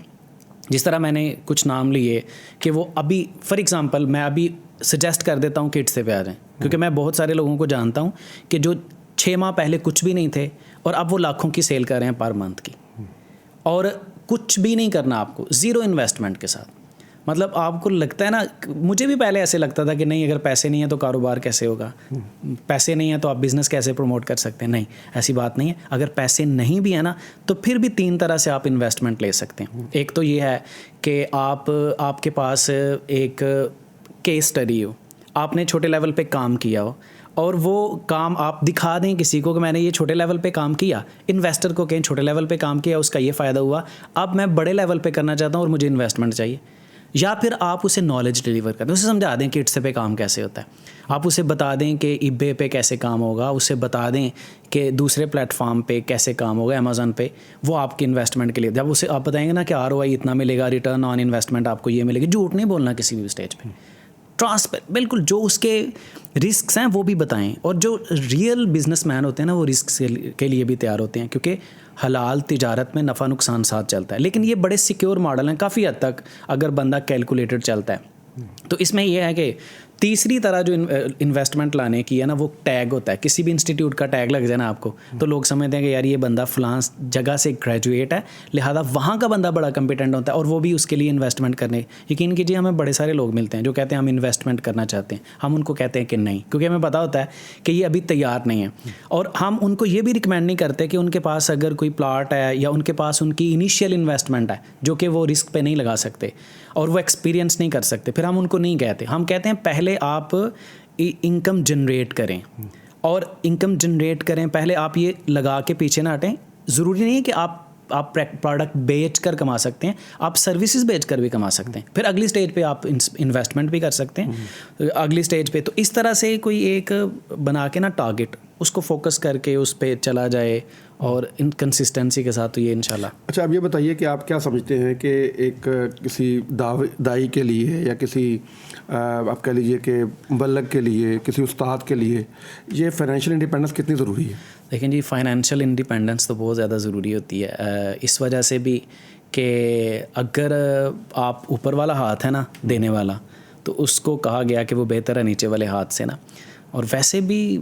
جس طرح میں نے کچھ نام لیے کہ وہ ابھی فار ایگزامپل میں ابھی سجیسٹ کر دیتا ہوں کہ اٹس پہ آ جائیں, کیونکہ میں بہت سارے لوگوں کو جانتا ہوں کہ جو 6 ماہ پہلے کچھ بھی نہیں تھے اور اب وہ لاکھوں کی سیل کر رہے ہیں پر منتھ کی, اور کچھ بھی نہیں کرنا آپ کو, زیرو انویسٹمنٹ کے ساتھ. مطلب آپ کو لگتا ہے نا, مجھے بھی پہلے ایسے لگتا تھا کہ نہیں اگر پیسے نہیں ہیں تو کاروبار کیسے ہوگا, پیسے نہیں ہیں تو آپ بزنس کیسے پروموٹ کر سکتے ہیں. نہیں, ایسی بات نہیں ہے. اگر پیسے نہیں بھی ہیں نا, تو پھر بھی 3 طرح سے آپ انویسٹمنٹ لے سکتے ہیں. ایک تو یہ ہے کہ آپ کے پاس ایک کیس اسٹڈی ہو, آپ نے چھوٹے لیول پہ کام کیا ہو, اور وہ کام آپ دکھا دیں کسی کو کہ میں نے یہ چھوٹے لیول پہ کام کیا, انویسٹر کو کہیں چھوٹے لیول پہ کام کیا, اس کا یہ فائدہ ہوا, اب میں بڑے لیول پہ کرنا چاہتا ہوں اور مجھے انویسٹمنٹ چاہیے. یا پھر آپ اسے نالج ڈیلیور کر دیں, اسے سمجھا دیں کہ اٹس پہ کام کیسے ہوتا ہے, آپ اسے بتا دیں کہ eBay پہ کیسے کام ہوگا, اسے بتا دیں کہ دوسرے پلیٹ فارم پہ کیسے کام ہوگا, امیزون پہ, وہ آپ کی انویسٹمنٹ کے لیے. جب اسے آپ بتائیں گے نا کہ ROI اتنا ملے گا, ریٹرن آن انویسٹمنٹ آپ کو یہ ملے گی, جھوٹ نہیں بولنا کسی بھی اسٹیج پہ, ٹرانسپیرنٹ بالکل, جو اس کے رسکس ہیں وہ بھی بتائیں. اور جو ریئل بزنس مین ہوتے ہیں نا, وہ رسک کے لیے بھی تیار ہوتے ہیں, کیونکہ حلال تجارت میں نفع نقصان ساتھ چلتا ہے. لیکن یہ بڑے سیکیور ماڈل ہیں کافی حد تک اگر بندہ کیلکولیٹڈ چلتا ہے. تو اس میں یہ ہے کہ تیسری طرح جو انویسٹمنٹ لانے کی ہے نا, وہ ٹیگ ہوتا ہے. کسی بھی انسٹیٹیوٹ کا ٹیگ لگ جائے نا آپ کو, تو لوگ سمجھتے ہیں کہ یار یہ بندہ فلاں جگہ سے گریجویٹ ہے, لہٰذا وہاں کا بندہ بڑا کمپیٹنٹ ہوتا ہے, اور وہ بھی اس کے لیے انویسٹمنٹ کرنے. یقین کیجیے ہمیں بڑے سارے لوگ ملتے ہیں جو کہتے ہیں ہم انویسٹمنٹ کرنا چاہتے ہیں, ہم ان کو کہتے ہیں کہ نہیں, کیونکہ ہمیں پتہ ہوتا ہے کہ یہ ابھی تیار نہیں ہے. اور ہم ان کو یہ بھی ریکمینڈ نہیں کرتے کہ ان کے پاس اگر کوئی پلاٹ ہے یا ان کے پاس ان کی انیشیل انویسٹمنٹ ہے جو کہ وہ رسک پہ نہیں لگا سکتے اور وہ ایکسپیرینس نہیں کر سکتے, پھر ہم ان کو نہیں کہتے. ہم کہتے ہیں پہلے آپ انکم جنریٹ کریں, اور انکم جنریٹ کریں پہلے آپ یہ لگا کے پیچھے نہ ہٹیں. ضروری نہیں ہے کہ آپ پروڈکٹ بیچ کر کما سکتے ہیں, آپ سروسز بیچ کر بھی کما سکتے ہیں, پھر اگلی سٹیج پہ آپ انویسٹمنٹ بھی کر سکتے ہیں اگلی سٹیج پہ. تو اس طرح سے کوئی ایک بنا کے نا ٹارگٹ, اس کو فوکس کر کے اس پہ چلا جائے, اور ان کنسسٹنسی کے ساتھ تو یہ انشاءاللہ. اچھا, اب یہ بتائیے کہ آپ کیا سمجھتے ہیں کہ ایک کسی دائی کے لیے یا کسی آپ کہہ لیجیے کہ مبلغ کے لیے, کسی استاد کے لیے یہ فائنینشیل انڈیپینڈنس کتنی ضروری ہے؟ دیکھیں جی, فائنینشیل انڈیپینڈنس تو بہت زیادہ ضروری ہوتی ہے, اس وجہ سے بھی کہ اگر آپ اوپر والا ہاتھ ہے نا دینے والا, تو اس کو کہا گیا کہ وہ بہتر ہے نیچے والے ہاتھ سے نا. اور ویسے بھی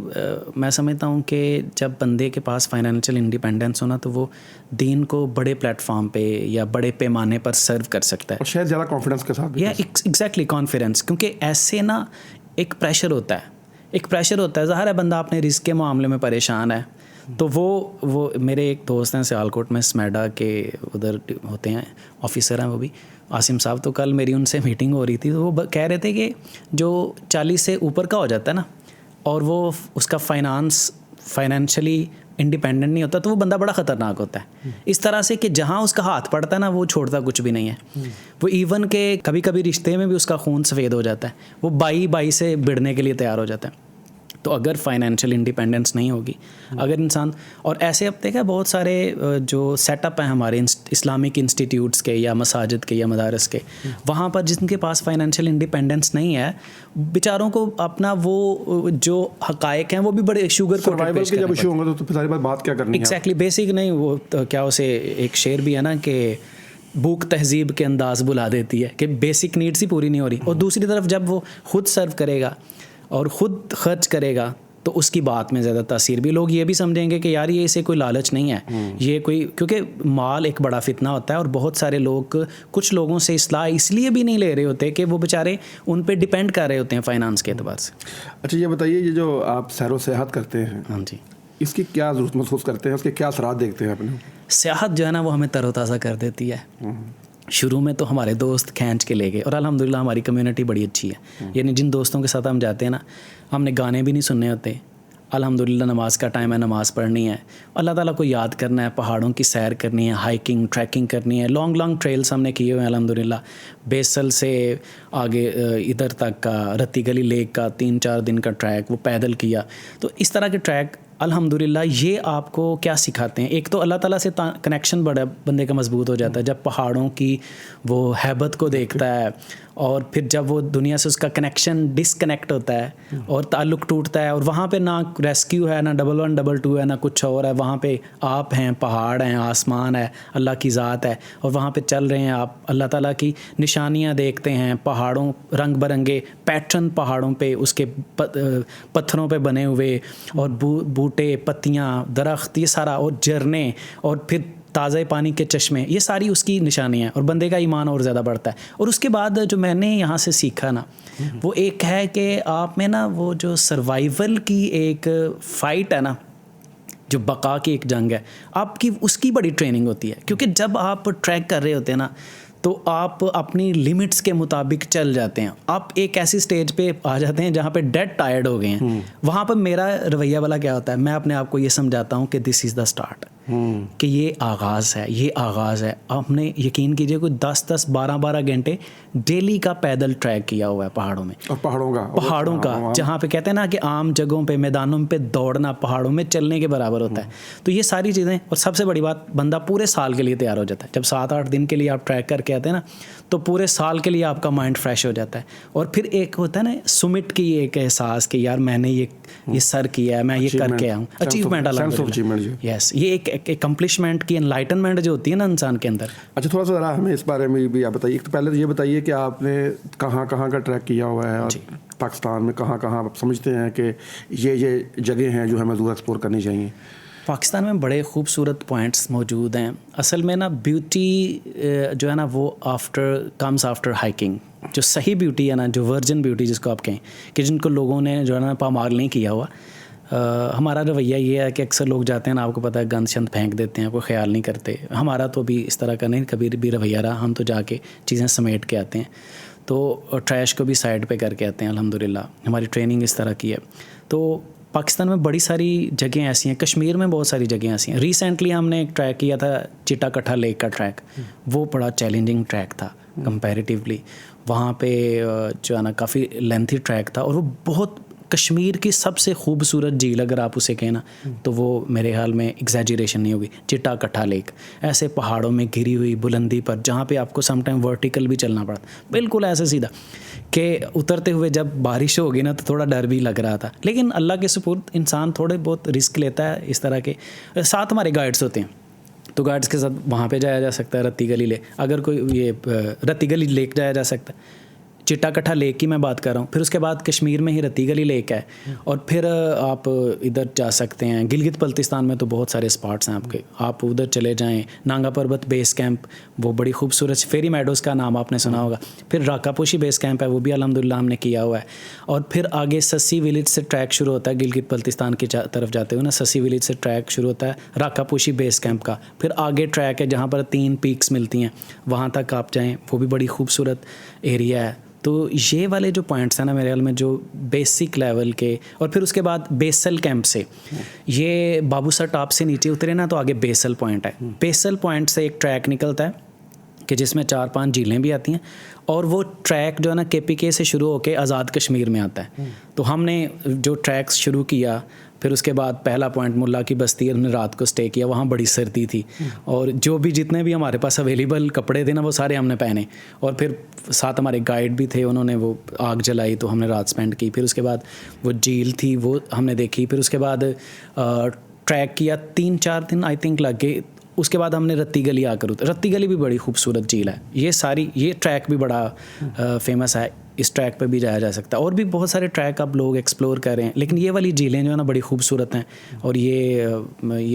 میں سمجھتا ہوں کہ جب بندے کے پاس فائنینشیل انڈیپینڈنس ہونا, تو وہ دین کو بڑے پلیٹ فارم پہ یا بڑے پیمانے پر سرو کر سکتا ہے, اور شاید زیادہ کانفیڈنس کے ساتھ. یا ایگزیکٹلی کانفیڈنس, کیونکہ ایسے نا ایک پریشر ہوتا ہے, ظاہر ہے بندہ اپنے رزق کے معاملے میں پریشان ہے. تو وہ میرے ایک دوست ہیں سیالکوٹ میں, سمیڈا کے ادھر ہوتے ہیں, آفیسر ہیں وہ بھی, عاصم صاحب. تو کل میری ان سے میٹنگ ہو رہی تھی, تو وہ کہہ رہے تھے کہ جو 40 سے اوپر کا ہو جاتا ہے نا, اور وہ اس کا فائنینشلی انڈیپینڈنٹ نہیں ہوتا, تو وہ بندہ بڑا خطرناک ہوتا ہے. اس طرح سے کہ جہاں اس کا ہاتھ پڑتا ہے نا, وہ چھوڑتا کچھ بھی نہیں ہے. وہ ایون کہ کبھی کبھی رشتے میں بھی اس کا خون سفید ہو جاتا ہے, وہ بائی سے بڑھنے کے لیے تیار ہو جاتا ہے. تو اگر فائنینشیل انڈیپینڈنس نہیں ہوگی, اگر انسان, اور ایسے اب دیکھا بہت سارے جو سیٹ اپ ہیں ہمارے اسلامک انسٹیٹیوٹس کے یا مساجد کے یا مدارس کے, وہاں پر جن کے پاس فائنینشیل انڈیپینڈنس نہیں ہے, بیچاروں کو اپنا وہ جو حقائق ہیں وہ بھی بڑے شوگر کو جب ایشو ہوں گے تو ساری بات کیا کرنی ہے. ایگزیکٹلی, بیسک نہیں, وہ کیا اسے ایک شعر بھی ہے نا کہ بھوک تہذیب کے انداز بلا دیتی ہے, کہ بیسک نیڈس ہی پوری نہیں ہو رہی. اور دوسری طرف جب وہ خود سرو کرے گا اور خود خرچ کرے گا تو اس کی بات میں زیادہ تاثیر بھی, لوگ یہ بھی سمجھیں گے کہ یار یہ اسے کوئی لالچ نہیں ہے, یہ کوئی, کیونکہ مال ایک بڑا فتنہ ہوتا ہے اور بہت سارے لوگ کچھ لوگوں سے اصلاح اس لیے بھی نہیں لے رہے ہوتے کہ وہ بیچارے ان پہ ڈیپینڈ کر رہے ہوتے ہیں فائنانس کے اعتبار سے. اچھا یہ بتائیے, یہ جو آپ سیر و سیاحت کرتے ہیں, ہاں جی, اس کی کیا ضرورت محسوس کرتے ہیں, اس کے کیا اثرات دیکھتے ہیں اپنے؟ سیاحت جو ہے نا وہ ہمیں تر و تازہ کر دیتی ہے. شروع میں تو ہمارے دوست کھینچ کے لے گئے, اور الحمدللہ ہماری کمیونٹی بڑی اچھی ہے. یعنی جن دوستوں کے ساتھ ہم جاتے ہیں نا, ہم نے گانے بھی نہیں سننے ہوتے, الحمدللہ نماز کا ٹائم ہے, نماز پڑھنی ہے, اللہ تعالیٰ کو یاد کرنا ہے, پہاڑوں کی سیر کرنی ہے, ہائکنگ ٹریکنگ کرنی ہے, لانگ ٹریلس ہم نے کیے ہوئے ہیں الحمدللہ. بیسل سے آگے ادھر تک کا رتی گلی لیک کا 3-4 دن کا ٹریک وہ پیدل کیا. تو اس طرح کے ٹریک الحمدللہ یہ آپ کو کیا سکھاتے ہیں, ایک تو اللہ تعالیٰ سے کنیکشن بڑا بندے کا مضبوط ہو جاتا ہے جب پہاڑوں کی وہ ہیبت کو دیکھتا ہے, اور پھر جب وہ دنیا سے اس کا کنیکشن ڈسکنیکٹ ہوتا ہے اور تعلق ٹوٹتا ہے, اور وہاں پہ نہ ریسکیو ہے, نہ 112 ہے, نہ کچھ اور ہے, وہاں پہ آپ ہیں, پہاڑ ہیں, آسمان ہے, اللہ کی ذات ہے, اور وہاں پہ چل رہے ہیں آپ, اللہ تعالیٰ کی نشانیاں دیکھتے ہیں, پہاڑوں رنگ برنگے پیٹرن پہاڑوں پہ اس کے پتھروں پہ بنے ہوئے, اور بوٹے, پتیاں, درخت, یہ سارا, اور جھرنے, اور پھر تازہ پانی کے چشمے, یہ ساری اس کی نشانیاں ہیں, اور بندے کا ایمان اور زیادہ بڑھتا ہے. اور اس کے بعد جو میں نے یہاں سے سیکھا نا, وہ ایک ہے کہ آپ میں نا وہ جو سروائیول کی ایک فائٹ ہے نا, جو بقا کی ایک جنگ ہے, آپ کی اس کی بڑی ٹریننگ ہوتی ہے. کیونکہ جب آپ ٹریک کر رہے ہوتے ہیں نا تو آپ اپنی لیمٹس کے مطابق چل جاتے ہیں, آپ ایک ایسی سٹیج پہ آ جاتے ہیں جہاں پہ ڈیڈ ٹائرڈ ہو گئے ہیں. وہاں پہ میرا رویہ والا کیا ہوتا ہے, میں اپنے آپ کو یہ سمجھاتا ہوں کہ دس از دا اسٹارٹ, کہ یہ آغاز ہے, یہ آغاز ہے. آپ نے یقین کیجئے کوئی 10-12 گھنٹے ڈیلی کا پیدل ٹریک کیا ہوا ہے پہاڑوں میں, اور پہاڑوں کا جہاں پہ کہتے ہیں نا کہ عام جگہوں پہ میدانوں پہ دوڑنا پہاڑوں میں چلنے کے برابر ہوتا ہے. تو یہ ساری چیزیں, اور سب سے بڑی بات, بندہ پورے سال کے لیے تیار ہو جاتا ہے. جب 7-8 دن کے لیے آپ ٹریک کر کے آتے ہیں نا, تو پورے سال کے لیے آپ کا مائنڈ فریش ہو جاتا ہے. اور پھر ایک ہوتا ہے نا سمٹ کی ایک احساس کہ یار میں نے یہ سر کیا ہے, میں یہ کر کے آیا ہوں, اچیومنٹ الحمدللہ. یس, یہ ایک اکمپلشمنٹ کی انلائٹنمنٹ جو ہوتی ہے نا انسان کے اندر. اچھا تھوڑا سا ذرا ہمیں اس بارے میں بھی آپ بتائیے. تو پہلے تو یہ بتائیے کہ آپ نے کہاں کہاں کا ٹریک کیا ہوا ہے, اور پاکستان میں کہاں کہاں آپ سمجھتے ہیں کہ یہ جگہیں ہیں جو ہمیں ضرور ایکسپلور کرنی چاہیے؟ پاکستان میں بڑے خوبصورت پوائنٹس موجود ہیں. اصل میں نا بیوٹی جو ہے نا وہ کمز آفٹر ہائکنگ. جو صحیح بیوٹی ہے نا, جو ورجن بیوٹی جس کو آپ کہیں, کہ جن کو لوگوں نے جو ہے نا پامال نہیں کیا ہوا. ہمارا رویہ یہ ہے کہ اکثر لوگ جاتے ہیں نا, آپ کو پتہ ہے, گند شند پھینک دیتے ہیں, کوئی خیال نہیں کرتے. ہمارا تو بھی اس طرح کا نہیں کبھی بھی رویہ رہا, ہم تو جا کے چیزیں سمیٹ کے آتے ہیں, تو ٹریش کو بھی سائڈ پہ کر کے آتے ہیں الحمدللہ. ہماری ٹریننگ اس طرح کی ہے. تو پاکستان میں بڑی ساری جگہیں ایسی ہیں, کشمیر میں بہت ساری جگہیں ایسی ہیں. ریسنٹلی ہم نے ایک ٹریک کیا تھا چٹا کٹھا لیک کا ٹریک, وہ بڑا چیلنجنگ ٹریک تھا کمپیریٹیولی. وہاں پہ جو ہے نا کافی لینتھی ٹریک تھا, اور وہ بہت کشمیر کی سب سے خوبصورت جھیل اگر آپ اسے کہیں نا, تو وہ میرے خیال میں ایگزیجریشن نہیں ہوگی, چٹا کٹھا لیک. ایسے پہاڑوں میں گھری ہوئی بلندی پر, جہاں پہ آپ کو سم ٹائم ورٹیکل بھی چلنا پڑتا, بالکل ایسے سیدھا کہ اترتے ہوئے جب بارش ہوگی نا تو تھوڑا ڈر بھی لگ رہا تھا. لیکن اللہ کے سپرد انسان تھوڑے بہت رسک لیتا ہے اس طرح کے. ساتھ ہمارے گائیڈس ہوتے ہیں, تو گائیڈس کے ساتھ وہاں پہ جایا جا سکتا ہے, رتی گلی لیک, اگر کوئی یہ رتی گلی لیک جایا جا سکتا ہے. چٹا کٹھا لیک کی میں بات کر رہا ہوں. پھر اس کے بعد کشمیر میں ہی رتی گلی لیک ہے, اور پھر آپ ادھر جا سکتے ہیں گلگت بلتستان میں, تو بہت سارے اسپاٹس ہیں آپ کے, آپ ادھر چلے جائیں. نانگا پربت بیس کیمپ, وہ بڑی خوبصورت, فیری میڈوز کا نام آپ نے سنا ہوگا. پھر راکا پوشی بیس کیمپ ہے, وہ بھی الحمدللہ ہم نے کیا ہوا ہے. اور پھر آگے سسی ولیج سے ٹریک شروع ہوتا ہے, گلگت بلتستان کی طرف جاتے ہوئے نا, سسی ولیج سے ٹریک شروع ہوتا ہے راکا پوشی بیس کیمپ کا. پھر آگے ٹریک ہے جہاں پر 3 پیکس ملتی ہیں, وہاں تک آپ جائیں, وہ بھی بڑی خوبصورت ایریا ہے. تو یہ والے جو پوائنٹس ہیں نا میرے خیال میں جو بیسک لیول کے. اور پھر اس کے بعد بیسل کیمپ سے, یہ بابو سر ٹاپ سے نیچے اترے نا تو آگے بیسل پوائنٹ ہے. بیسل پوائنٹ سے ایک ٹریک نکلتا ہے کہ جس میں 4-5 جھیلیں بھی آتی ہیں, اور وہ ٹریک جو ہے نا KPK سے شروع ہو کے آزاد کشمیر میں آتا ہے. تو ہم نے جو ٹریکس شروع کیا, پھر اس کے بعد پہلا پوائنٹ ملا کی بستی, ہم نے رات کو اسٹے کیا, وہاں بڑی سردی تھی, اور جو بھی جتنے بھی ہمارے پاس اویلیبل کپڑے تھے نا وہ سارے ہم نے پہنے, اور پھر ساتھ ہمارے گائیڈ بھی تھے, انہوں نے وہ آگ جلائی تو ہم نے رات اسپینڈ کی. پھر اس کے بعد وہ جھیل تھی وہ ہم نے دیکھی. پھر اس کے بعد ٹریک کیا, 3-4 دن آئی تھنک لگ گئے. اس کے بعد ہم نے رتی گلی آ کر رتی گلی بھی بڑی خوبصورت جھیل ہے. یہ ٹریک بھی بڑا فیمس ہے, اس ٹریک پہ بھی جایا جا سکتا ہے. اور بھی بہت سارے ٹریک اب لوگ ایکسپلور کر رہے ہیں, لیکن یہ والی جھیلیں جو ہے نا بڑی خوبصورت ہیں, اور یہ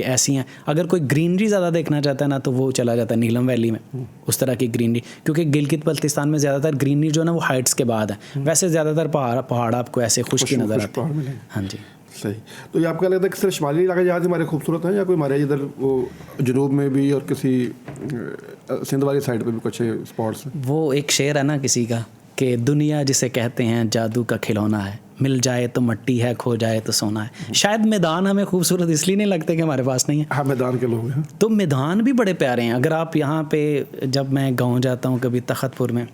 ایسی ہیں. اگر کوئی گرینری زیادہ دیکھنا چاہتا ہے نا تو وہ چلا جاتا ہے نیلم ویلی میں, اس طرح کی گرینری, کیونکہ گلگت بلتستان میں زیادہ تر گرینری جو ہے نا وہ ہائٹس کے بعد ہے. ویسے زیادہ تر پہاڑ آپ کو ایسے خشکی نظر آتے ہیں. ہاں جی صحیح. تو یہ آپ کا لگتا ہے کہ صرف شمالی علاقے جہاں ہمارے خوبصورت ہیں, یا کوئی ہمارے ادھر وہ جنوب میں بھی اور کسی سندھ والی سائڈ پہ بھی کچھ اسپاٹس ہیں؟ وہ ایک شعر ہے نا کسی کا کہ دنیا جسے کہتے ہیں جادو کا کھلونا ہے, مل جائے تو مٹی ہے, کھو جائے تو سونا ہے. شاید میدان ہمیں خوبصورت اس لیے نہیں لگتے کہ ہمارے پاس نہیں ہے. ہاں میدان کے لوگ ہیں, تو میدان بھی بڑے پیارے ہیں. اگر آپ یہاں پہ, جب میں گاؤں جاتا ہوں کبھی تخت پور میں,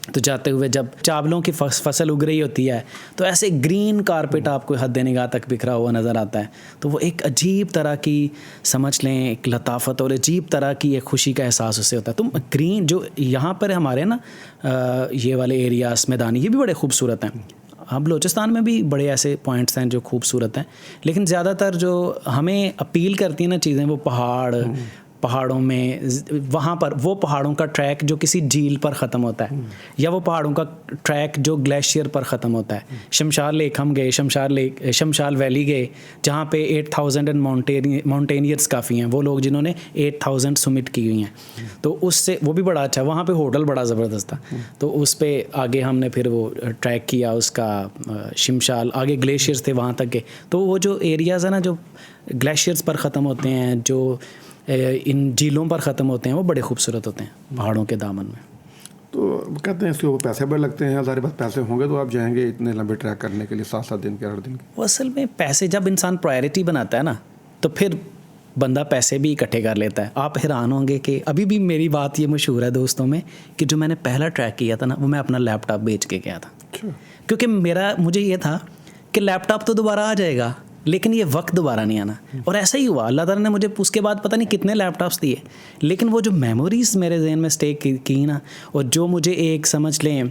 تو جاتے ہوئے جب چاولوں کی فصل اگ رہی ہوتی ہے تو ایسے گرین کارپیٹ آپ کو حد نگاہ تک بکھرا ہوا نظر آتا ہے. تو وہ ایک عجیب طرح کی, سمجھ لیں ایک لطافت اور عجیب طرح کی ایک خوشی کا احساس اس سے ہوتا ہے. تم گرین جو یہاں پر ہمارے نا یہ والے ایریاز میدانی, یہ بھی بڑے خوبصورت ہیں. اب بلوچستان میں بھی بڑے ایسے پوائنٹس ہیں جو خوبصورت ہیں, لیکن زیادہ تر جو ہمیں اپیل کرتی ہیں نا چیزیں, وہ پہاڑوں میں, وہاں پر وہ پہاڑوں کا ٹریک جو کسی جھیل پر ختم ہوتا ہے, یا وہ پہاڑوں کا ٹریک جو گلیشیئر پر ختم ہوتا ہے. شمشال لیک ہم گئے, شمشال ویلی گئے, جہاں پہ 8000 ماؤنٹینئرس کافی ہیں, وہ لوگ جنہوں نے 8000 سمٹ کی ہوئی ہیں. تو اس سے وہ بھی بڑا اچھا, وہاں پہ ہوٹل بڑا زبردست تھا. تو اس پہ آگے ہم نے پھر وہ ٹریک کیا, اس کا شمشال, آگے گلیشیئرس تھے وہاں تک گئے. تو وہ جو ایریاز ہیں نا جو گلیشیئرس پر ختم ہوتے ہیں, جو ان جھیلوں پر ختم ہوتے ہیں, وہ بڑے خوبصورت ہوتے ہیں پہاڑوں کے دامن میں. تو کہتے ہیں اس کے اوپر پیسے بڑے لگتے ہیں, ہمارے پاس پیسے ہوں گے تو آپ جائیں گے اتنے لمبے ٹریک کرنے کے لیے 7 دن کے 8 دن کے. وہ اصل میں پیسے جب انسان پرائرٹی بناتا ہے نا تو پھر بندہ پیسے بھی اکٹھے کر لیتا ہے. آپ حیران ہوں گے کہ ابھی بھی میری بات یہ مشہور ہے دوستوں میں کہ جو میں نے پہلا ٹریک کیا تھا نا, وہ میں اپنا لیپ ٹاپ بیچ کے گیا تھا. کیونکہ مجھے یہ تھا کہ لیپ ٹاپ تو دوبارہ آ جائے گا, لیکن یہ وقت دوبارہ نہیں آنا. اور ایسا ہی ہوا, اللہ تعالیٰ نے مجھے اس کے بعد پتہ نہیں کتنے لیپ ٹاپس دیے, لیکن وہ جو میموریز میرے ذہن میں اسٹے کی نا, اور جو مجھے ایک سمجھ لیں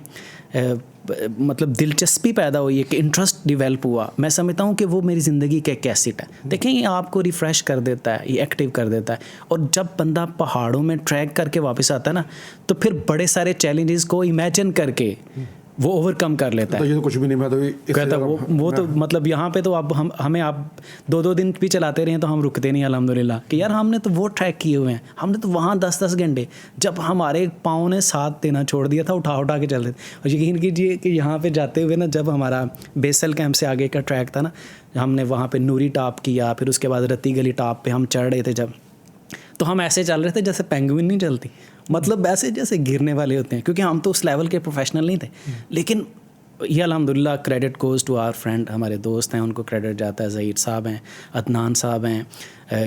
مطلب دلچسپی پیدا ہوئی ہے, کہ انٹرسٹ ڈیولپ ہوا, میں سمجھتا ہوں کہ وہ میری زندگی کا ایک ایسٹ ہے. دیکھیں یہ آپ کو ریفریش کر دیتا ہے, یہ ایکٹیو کر دیتا ہے. اور جب بندہ پہاڑوں میں ٹریک کر کے واپس آتا ہے نا, تو پھر بڑے سارے چیلنجز کو امیجن کر کے وہ اوور کم کر لیتا ہے. یہ تو کچھ بھی نہیں, میں تو کہتا وہ تو مطلب یہاں پہ تو اب ہمیں آپ 2 دن بھی چلاتے رہے تو ہم رکتے نہیں الحمدللہ, کہ یار ہم نے تو وہ ٹریک کیے ہوئے ہیں, ہم نے تو وہاں 10 گھنٹے, جب ہمارے پاؤں نے ساتھ دینا چھوڑ دیا تھا, اٹھا کے چل رہے تھے. اور یقین کیجیے کہ یہاں پہ جاتے ہوئے نا, جب ہمارا بیسل کیمپ سے آگے کا ٹریک تھا نا, ہم نے وہاں پہ نوری ٹاپ کیا, پھر اس کے بعد رتی گلی ٹاپ پہ ہم چڑھ رہے تھے, جب تو ہم ایسے چل رہے تھے جیسے پینگوئن نہیں چلتی, مطلب ایسے جیسے گرنے والے ہوتے ہیں, کیونکہ ہم تو اس لیول کے پروفیشنل نہیں تھے. لیکن یہ الحمدللہ credit goes to our friend, ہمارے دوست ہیں ان کو کریڈٹ جاتا ہے. ظہیر صاحب ہیں, عدنان صاحب ہیں,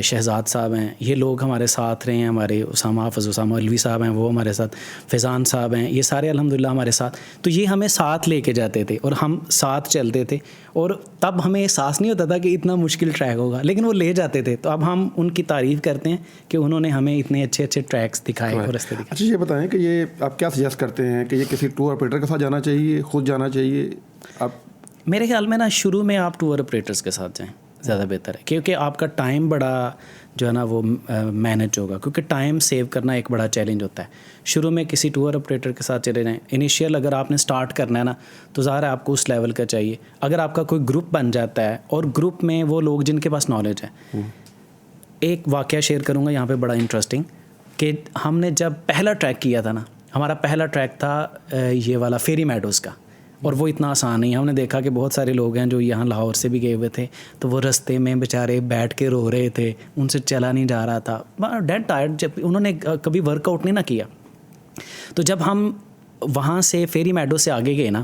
شہزاد صاحب ہیں, یہ لوگ ہمارے ساتھ رہے ہیں. ہمارے حافظ اسامہ علوی صاحب ہیں, وہ ہمارے ساتھ, فیضان صاحب ہیں, یہ سارے الحمدللہ ہمارے ساتھ. تو یہ ہمیں ساتھ لے کے جاتے تھے اور ہم ساتھ چلتے تھے, اور تب ہمیں احساس نہیں ہوتا تھا کہ اتنا مشکل ٹریک ہوگا, لیکن وہ لے جاتے تھے. تو اب ہم ان کی تعریف کرتے ہیں کہ انہوں نے ہمیں اتنے اچھے ٹریکس دکھائے اور راستے دکھائے. اچھا یہ بتائیں کہ یہ آپ کیا سجیسٹ کرتے ہیں کہ یہ کسی ٹور آپریٹر کے ساتھ جانا چاہیے, خود جانا چاہیے؟ آپ میرے خیال میں نا شروع میں آپ ٹور آپریٹرس کے ساتھ جائیں, زیادہ بہتر ہے, کیونکہ آپ کا ٹائم بڑا جو ہے نا وہ مینیج ہوگا, کیونکہ ٹائم سیو کرنا ایک بڑا چیلنج ہوتا ہے. شروع میں کسی ٹور آپریٹر کے ساتھ چلے جائیں. انیشیل اگر آپ نے سٹارٹ کرنا ہے نا, تو ظاہر ہے آپ کو اس لیول کا چاہیے. اگر آپ کا کوئی گروپ بن جاتا ہے, اور گروپ میں وہ لوگ جن کے پاس نالج ہے, ایک واقعہ شیئر کروں گا یہاں پہ بڑا انٹرسٹنگ, کہ ہم نے جب پہلا ٹریک کیا تھا نا, ہمارا پہلا ٹریک تھا یہ والا فیری میڈوز کا, اور وہ اتنا آسان نہیں. ہم نے دیکھا کہ بہت سارے لوگ ہیں جو یہاں لاہور سے بھی گئے ہوئے تھے, تو وہ رستے میں بیچارے بیٹھ کے رو رہے تھے, ان سے چلا نہیں جا رہا تھا, ڈیڈ ٹائرڈ, جب انہوں نے کبھی ورک آؤٹ نہیں نہ کیا. تو جب ہم وہاں سے فیری میڈو سے آگے گئے نا,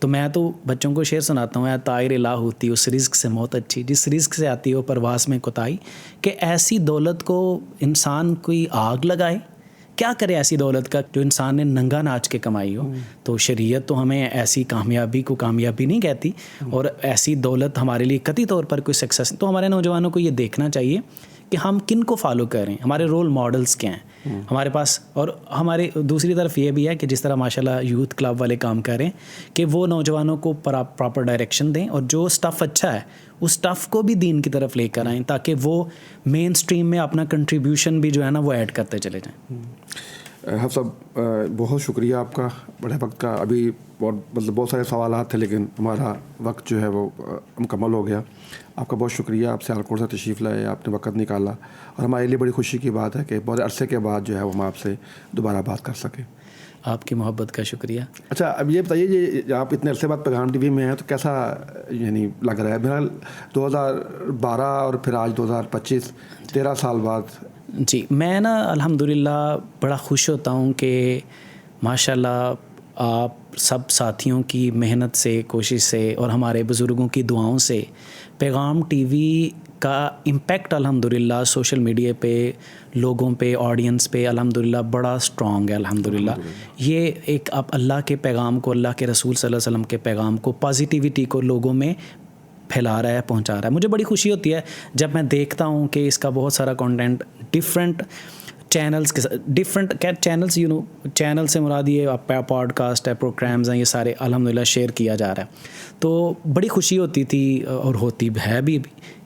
تو میں تو بچوں کو شعر سناتا ہوں، اے طائر لا ہوتی اس رزق سے موت اچھی، جس رزق سے آتی ہو پرواز میں کوتاہی، کہ ایسی دولت کو انسان کوئی آگ لگائے، کیا کرے ایسی دولت کا جو انسان نے ننگا ناچ کے کمائی ہو. تو شریعت تو ہمیں ایسی کامیابی کو کامیابی نہیں کہتی، اور ایسی دولت ہمارے لیے قطعی طور پر کوئی سکسیس. تو ہمارے نوجوانوں کو یہ دیکھنا چاہیے کہ ہم کن کو فالو کریں، ہمارے رول ماڈلز کیا ہیں ہمارے پاس. اور ہمارے دوسری طرف یہ بھی ہے کہ جس طرح ماشاءاللہ یوتھ کلب والے کام کر رہے ہیں کہ وہ نوجوانوں کو پراپر ڈائریکشن دیں، اور جو سٹف اچھا ہے اس سٹف کو بھی دین کی طرف لے کر آئیں، تاکہ وہ مین سٹریم میں اپنا کنٹریبیوشن بھی جو ہے نا وہ ایڈ کرتے چلے جائیں. حفظ صاحب بہت شکریہ آپ کا بڑے وقت کا. ابھی بہت سارے سوالات تھے لیکن ہمارا وقت جو ہے وہ مکمل ہو گیا. آپ کا بہت شکریہ، آپ سیالکوٹ سے تشریف لائے، آپ نے وقت نکالا، اور ہمارے لیے بڑی خوشی کی بات ہے کہ بہت عرصے کے بعد جو ہے وہ ہم آپ سے دوبارہ بات کر سکیں. آپ کی محبت کا شکریہ. اچھا اب یہ بتائیے جی، آپ اتنے عرصے بعد پیغام ٹی وی میں ہیں تو کیسا یعنی لگ رہا ہے؟ بہرحال 2012 اور پھر آج 2025، 13 سال بعد. جی میں نا الحمدللہ بڑا خوش ہوتا ہوں کہ ماشاءاللہ آپ سب ساتھیوں کی محنت سے، کوشش سے، اور ہمارے بزرگوں کی دعاؤں سے پیغام ٹی وی کا امپیکٹ الحمدللہ سوشل میڈیا پہ، لوگوں پہ، آڈینس پہ الحمدللہ بڑا سٹرانگ ہے. الحمدللہ یہ ایک آپ اللہ کے پیغام کو، اللہ کے رسول صلی اللہ علیہ وسلم کے پیغام کو، پازیٹیوٹی کو لوگوں میں پھیلا رہا ہے، پہنچا رہا ہے. مجھے بڑی خوشی ہوتی ہے جب میں دیکھتا ہوں کہ اس کا بہت سارا کانٹینٹ ڈفرینٹ چینلز کے ساتھ، ڈفرینٹ چینلز چینل سے مراد یہ پوڈ کاسٹ ہے، پروگرامز ہیں، یہ سارے الحمدللہ شیئر کیا جا رہا ہے. تو بڑی خوشی ہوتی تھی اور ہوتی ہے بھی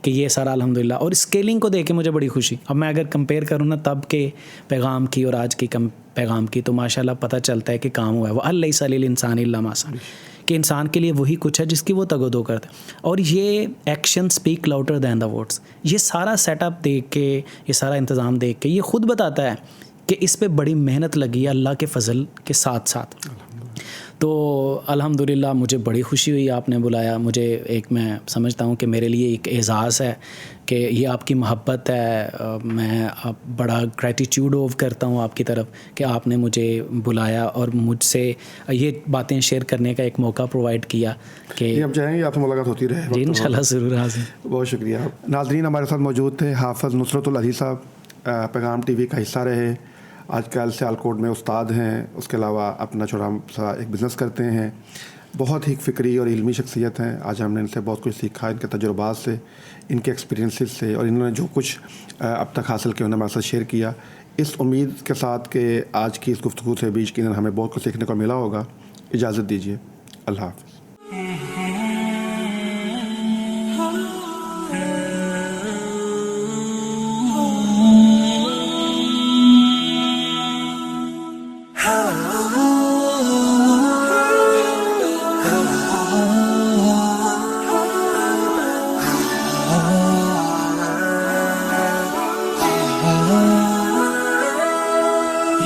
کہ یہ سارا الحمدللہ. اور اسکیلنگ کو دیکھ کے مجھے بڑی خوشی. اب میں اگر کمپیئر کروں نا تب کے پیغام کی اور آج کی پیغام کی، تو ماشاءاللہ پتہ چلتا ہے کہ کام ہوا ہے. وہ لیس علی الانسان الا ما سعی، کہ انسان کے لیے وہی کچھ ہے جس کی وہ تگ و دو کرتا ہے. اور یہ action speak louder than the words. یہ سارا سیٹ اپ دیکھ کے، یہ سارا انتظام دیکھ کے یہ خود بتاتا ہے کہ اس پہ بڑی محنت لگی ہے اللہ کے فضل کے ساتھ ساتھ. تو الحمدللہ مجھے بڑی خوشی ہوئی آپ نے بلایا. مجھے ایک میں سمجھتا ہوں کہ میرے لیے ایک اعزاز ہے کہ یہ آپ کی محبت ہے. میں بڑا گریٹیٹیوڈ آف کرتا ہوں آپ کی طرف کہ آپ نے مجھے بلایا اور مجھ سے یہ باتیں شیئر کرنے کا ایک موقع پرووائڈ کیا. کہ اب چاہیں گے آپ سے ملاقات ہوتی رہے. جی انشاءاللہ ضرور حاضر. بہت شکریہ. ناظرین ہمارے ساتھ موجود تھے حافظ نصرت العلی صاحب، پیغام ٹی وی کا حصہ رہے. آج کل سیالکوٹ میں استاد ہیں، اس کے علاوہ اپنا چھوٹا سا ایک بزنس کرتے ہیں. بہت ہی فکری اور علمی شخصیت ہیں. آج ہم نے ان سے بہت کچھ سیکھا، ان کے تجربات سے، ان کے ایکسپیرینسز سے، اور انہوں نے جو کچھ اب تک حاصل کیا انہوں نے ہمارے ساتھ شیئر کیا. اس امید کے ساتھ کہ آج کی اس گفتگو سے بیچ کے ہمیں بہت کچھ سیکھنے کو ملا ہوگا. اجازت دیجیے. اللہ حافظ.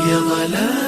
يا ظلام